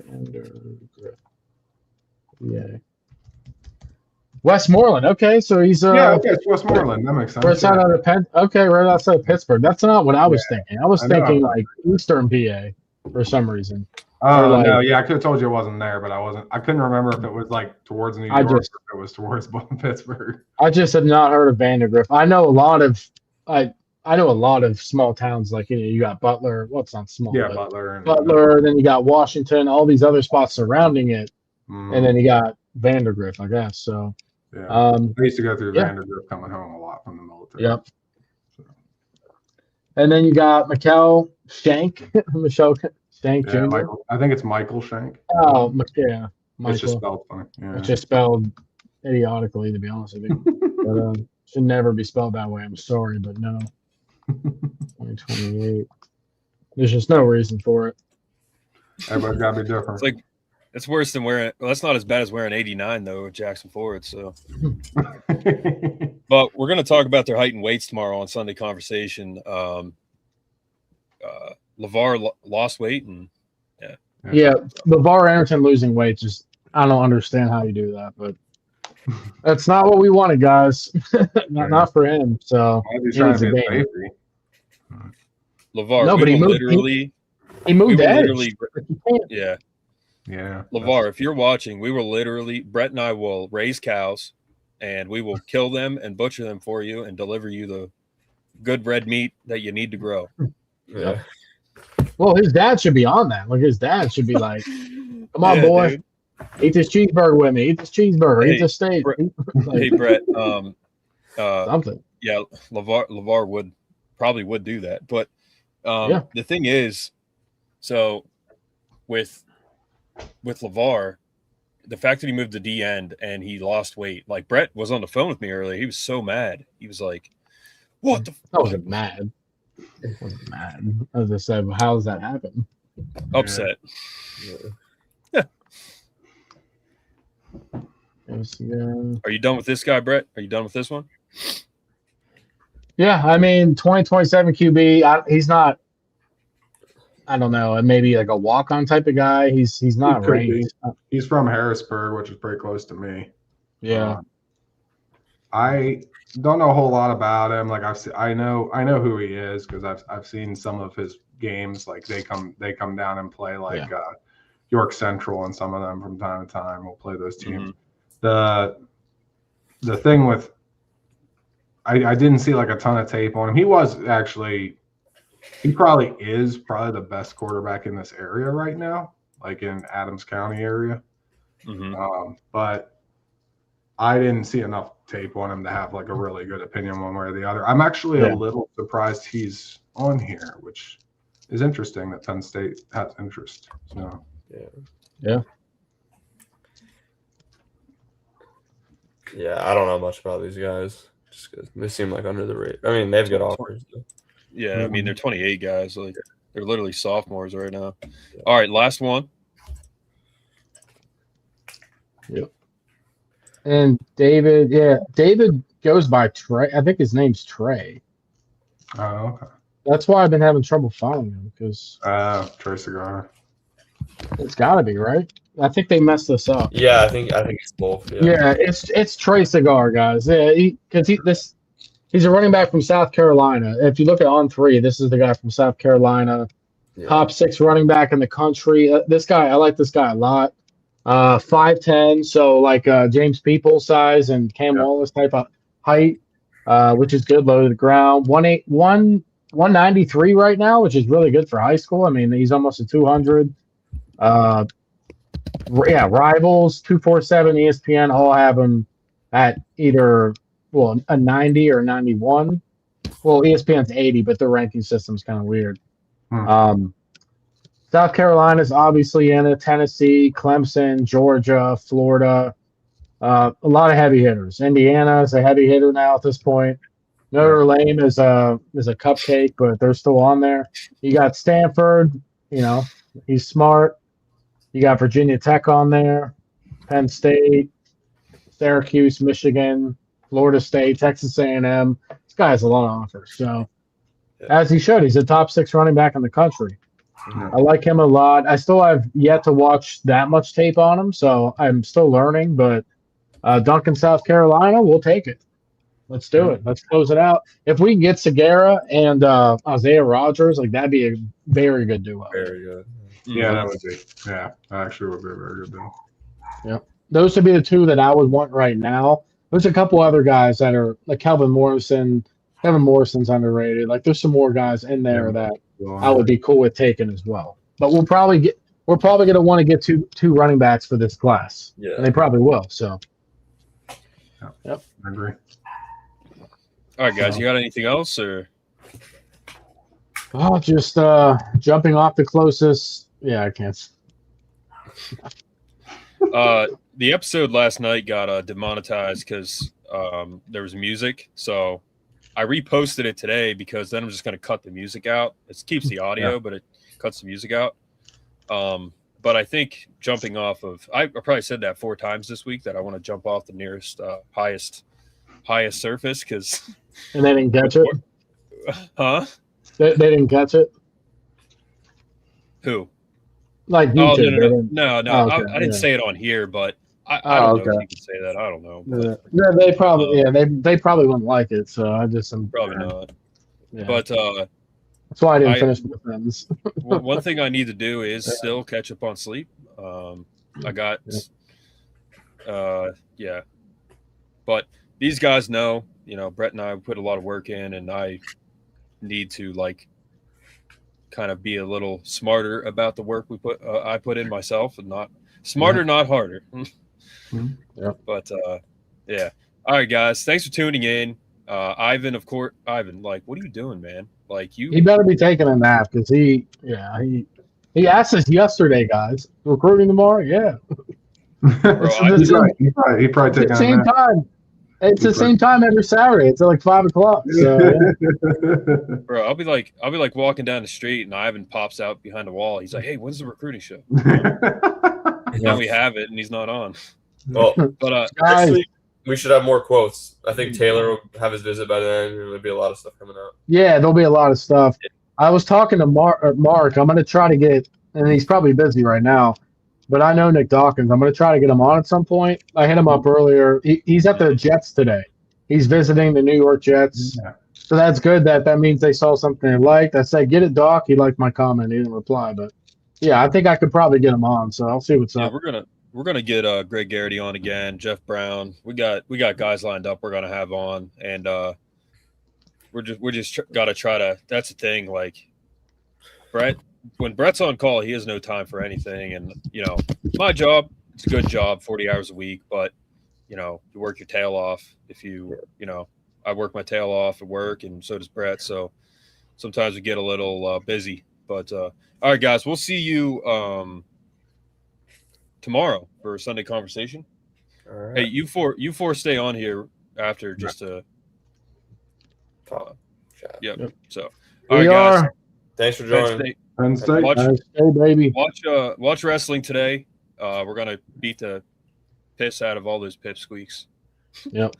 Vandergrift? Yeah. Westmoreland. Okay, so he's it's Westmoreland. That makes sense. Right outside of Penn. Okay, right outside of Pittsburgh. That's not what I was thinking. I was thinking like Eastern PA for some reason. Oh no, I could have told you it wasn't there, but I couldn't remember if it was like towards New York or if it was towards Pittsburgh. I just had not heard of Vandergrift. I know a lot of small towns like you got Butler. Well, it's not small. Yeah, Butler. Then you got Washington. All these other spots surrounding it, and then you got Vandergrift, I guess. So. Yeah. I used to go through Vandergrift coming home a lot from the military. Yep. So. And then you got Michael Shank. Michelle Shank Jr. Michael, I think it's Michael Shank. Oh, yeah. Michael. It's just spelled funny. Yeah. It's just spelled idiotically, to be honest with you. But should never be spelled that way. I'm sorry, but no. 2028. There's just no reason for it. Everybody's got to be different. It's like, it's worse than wearing. Well, that's not as bad as wearing 89 though with Jackson Ford. So, but we're going to talk about their height and weights tomorrow on Sunday Conversation. LeVar lost weight, and LeVar Arrington losing weight. Just I don't understand how you do that, but that's not what we wanted, guys. not for him. So LeVar, no, but he moved edge. Yeah. Yeah. LeVar, if you're watching, Brett and I will raise cows and we will kill them and butcher them for you and deliver you the good red meat that you need to grow. Yeah. Well, his dad should be on that. Like his dad should be like, come on, boy. Dude. Eat this cheeseburger with me. Eat this cheeseburger. Eat this steak. Hey, Brett. Something. Yeah, LeVar would do that. But the thing is, so with LeVar, the fact that he moved to D end and he lost weight, like Brett was on the phone with me earlier. He was so mad. He was like, "What the?" I wasn't mad. I just said, well, how does that happen? Upset. Yeah. Are you done with this guy, Brett? Are you done with this one? Yeah, I mean, 2027 QB. He's not. I don't know. Maybe like a walk-on type of guy. He's not ranked. He's from Harrisburg, which is pretty close to me. Yeah. I don't know a whole lot about him. Like I know who he is because I've seen some of his games. Like they come down and play York Central, and some of them from time to time will play those teams. Mm-hmm. The thing with I didn't see like a ton of tape on him. He probably is the best quarterback in this area right now, like in Adams County area. Mm-hmm. But I didn't see enough tape on him to have like a really good opinion one way or the other. I'm actually a little surprised he's on here, which is interesting that Penn State has interest. So yeah, I don't know much about these guys just because they seem like under the radar. I mean, they've got offers. Yeah, I mean they're 28 guys. Like they're literally sophomores right now. All right, last one. Yep. And David goes by Trey. I think his name's Trey. Oh, okay. That's why I've been having trouble following him because Trey Cigar. It's got to be right. I think they messed this up. Yeah, I think it's both. Yeah, it's Trey Cigar, guys. Yeah, he's a running back from South Carolina. If you look at On3, this is the guy from South Carolina, top 6 running back in the country. This guy, I like this guy a lot. 5'10", so like James People size and Cam Wallace type of height, which is good, low to the ground. 193 right now, which is really good for high school. I mean, he's almost a 200. Rivals, 247, ESPN all have him at either a 90 or 91. Well, ESPN's 80, but their ranking system's kind of weird. South Carolina's obviously in it. Tennessee, Clemson, Georgia, Florida. A lot of heavy hitters. Indiana is a heavy hitter now at this point. Notre Dame is a cupcake, but they're still on there. You got Stanford. He's smart. You got Virginia Tech on there. Penn State, Syracuse, Michigan, Florida State, Texas A&M. This guy has a lot of offers. So, as he should, he's a top 6 running back in the country. I like him a lot. I still have yet to watch that much tape on him, so I'm still learning. But Duncan, South Carolina, we'll take it. Let's do it. Let's close it out. If we can get Segura and Isaiah Rodgers, that'd be a very good duo. Very good. Yeah, that would be. Yeah, that actually would be a very good duo. Yep. Those would be the 2 that I would want right now. There's a couple other guys that are like Kevin Morrison. Kevin Morrison's underrated. There's some more guys in there that I would be cool with taking as well. But we're probably going to want to get two running backs for this class. Yeah. And they probably will. So. Yep. I agree. All right, guys. You got anything else or? Oh, just jumping off the closest. Yeah, I can't. The episode last night got demonetized because there was music. So I reposted it today because then I'm just going to cut the music out. It keeps the audio, but it cuts the music out. But I think jumping off of, I probably said that 4 times this week that I want to jump off the nearest highest surface because. And they didn't catch it. Huh? They didn't catch it. Who? Like YouTube. No. Oh, okay. I didn't say it on here, but I don't know if you can say that. I don't know. Yeah, they probably they probably wouldn't like it. So I just probably not. Yeah. But that's why I didn't finish the sentence. One thing I need to do is still catch up on sleep. I got but these guys know. Brett and I put a lot of work in, and I need to kind of be a little smarter about the work I put in myself, and not smarter, not harder. But all right, guys, thanks for tuning in. Ivan, of course. Ivan, what are you doing, man? He better be taking a nap because he asked us yesterday, guys. Recruiting tomorrow, yeah. Bro, he probably taking the same time. It's the same time every Saturday. It's 5 o'clock. So, Bro, I'll be like walking down the street, and Ivan pops out behind the wall. He's like, "Hey, when's the recruiting show?" Now we have it, and he's not on. Well, but next week we should have more quotes. I think Taylor will have his visit by then. There'll be a lot of stuff coming out. Yeah, there'll be a lot of stuff. I was talking to Mark. I'm going to try to get, and he's probably busy right now. But I know Nick Dawkins. I'm going to try to get him on at some point. I hit him up earlier. He's at the Jets today. He's visiting the New York Jets. Yeah. So that's good. That means they saw something they liked. I said, get it, Doc. He liked my comment. He didn't reply. But, yeah, I think I could probably get him on. So I'll see what's up. We're gonna get Greg Garrity on again, Jeff Brown. We got guys lined up we're going to have on. And we're just got to try to – that's the thing. Brett – when Brett's on call, he has no time for anything. And, my job, it's a good job, 40 hours a week. But you work your tail off. If I work my tail off at work, and so does Brett. So sometimes we get a little busy. But all right, guys, we'll see you tomorrow for a Sunday conversation. All right. Hey, you four stay on here after just to Talk. Chat. Yep. So all right, We guys. are. Thanks for Penn joining. State, Penn State. Watch- Hey, baby. watch wrestling today. We're gonna beat the piss out of all those pipsqueaks. Yep.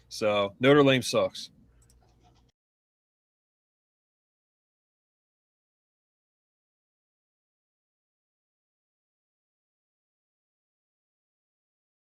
So Notre Dame sucks.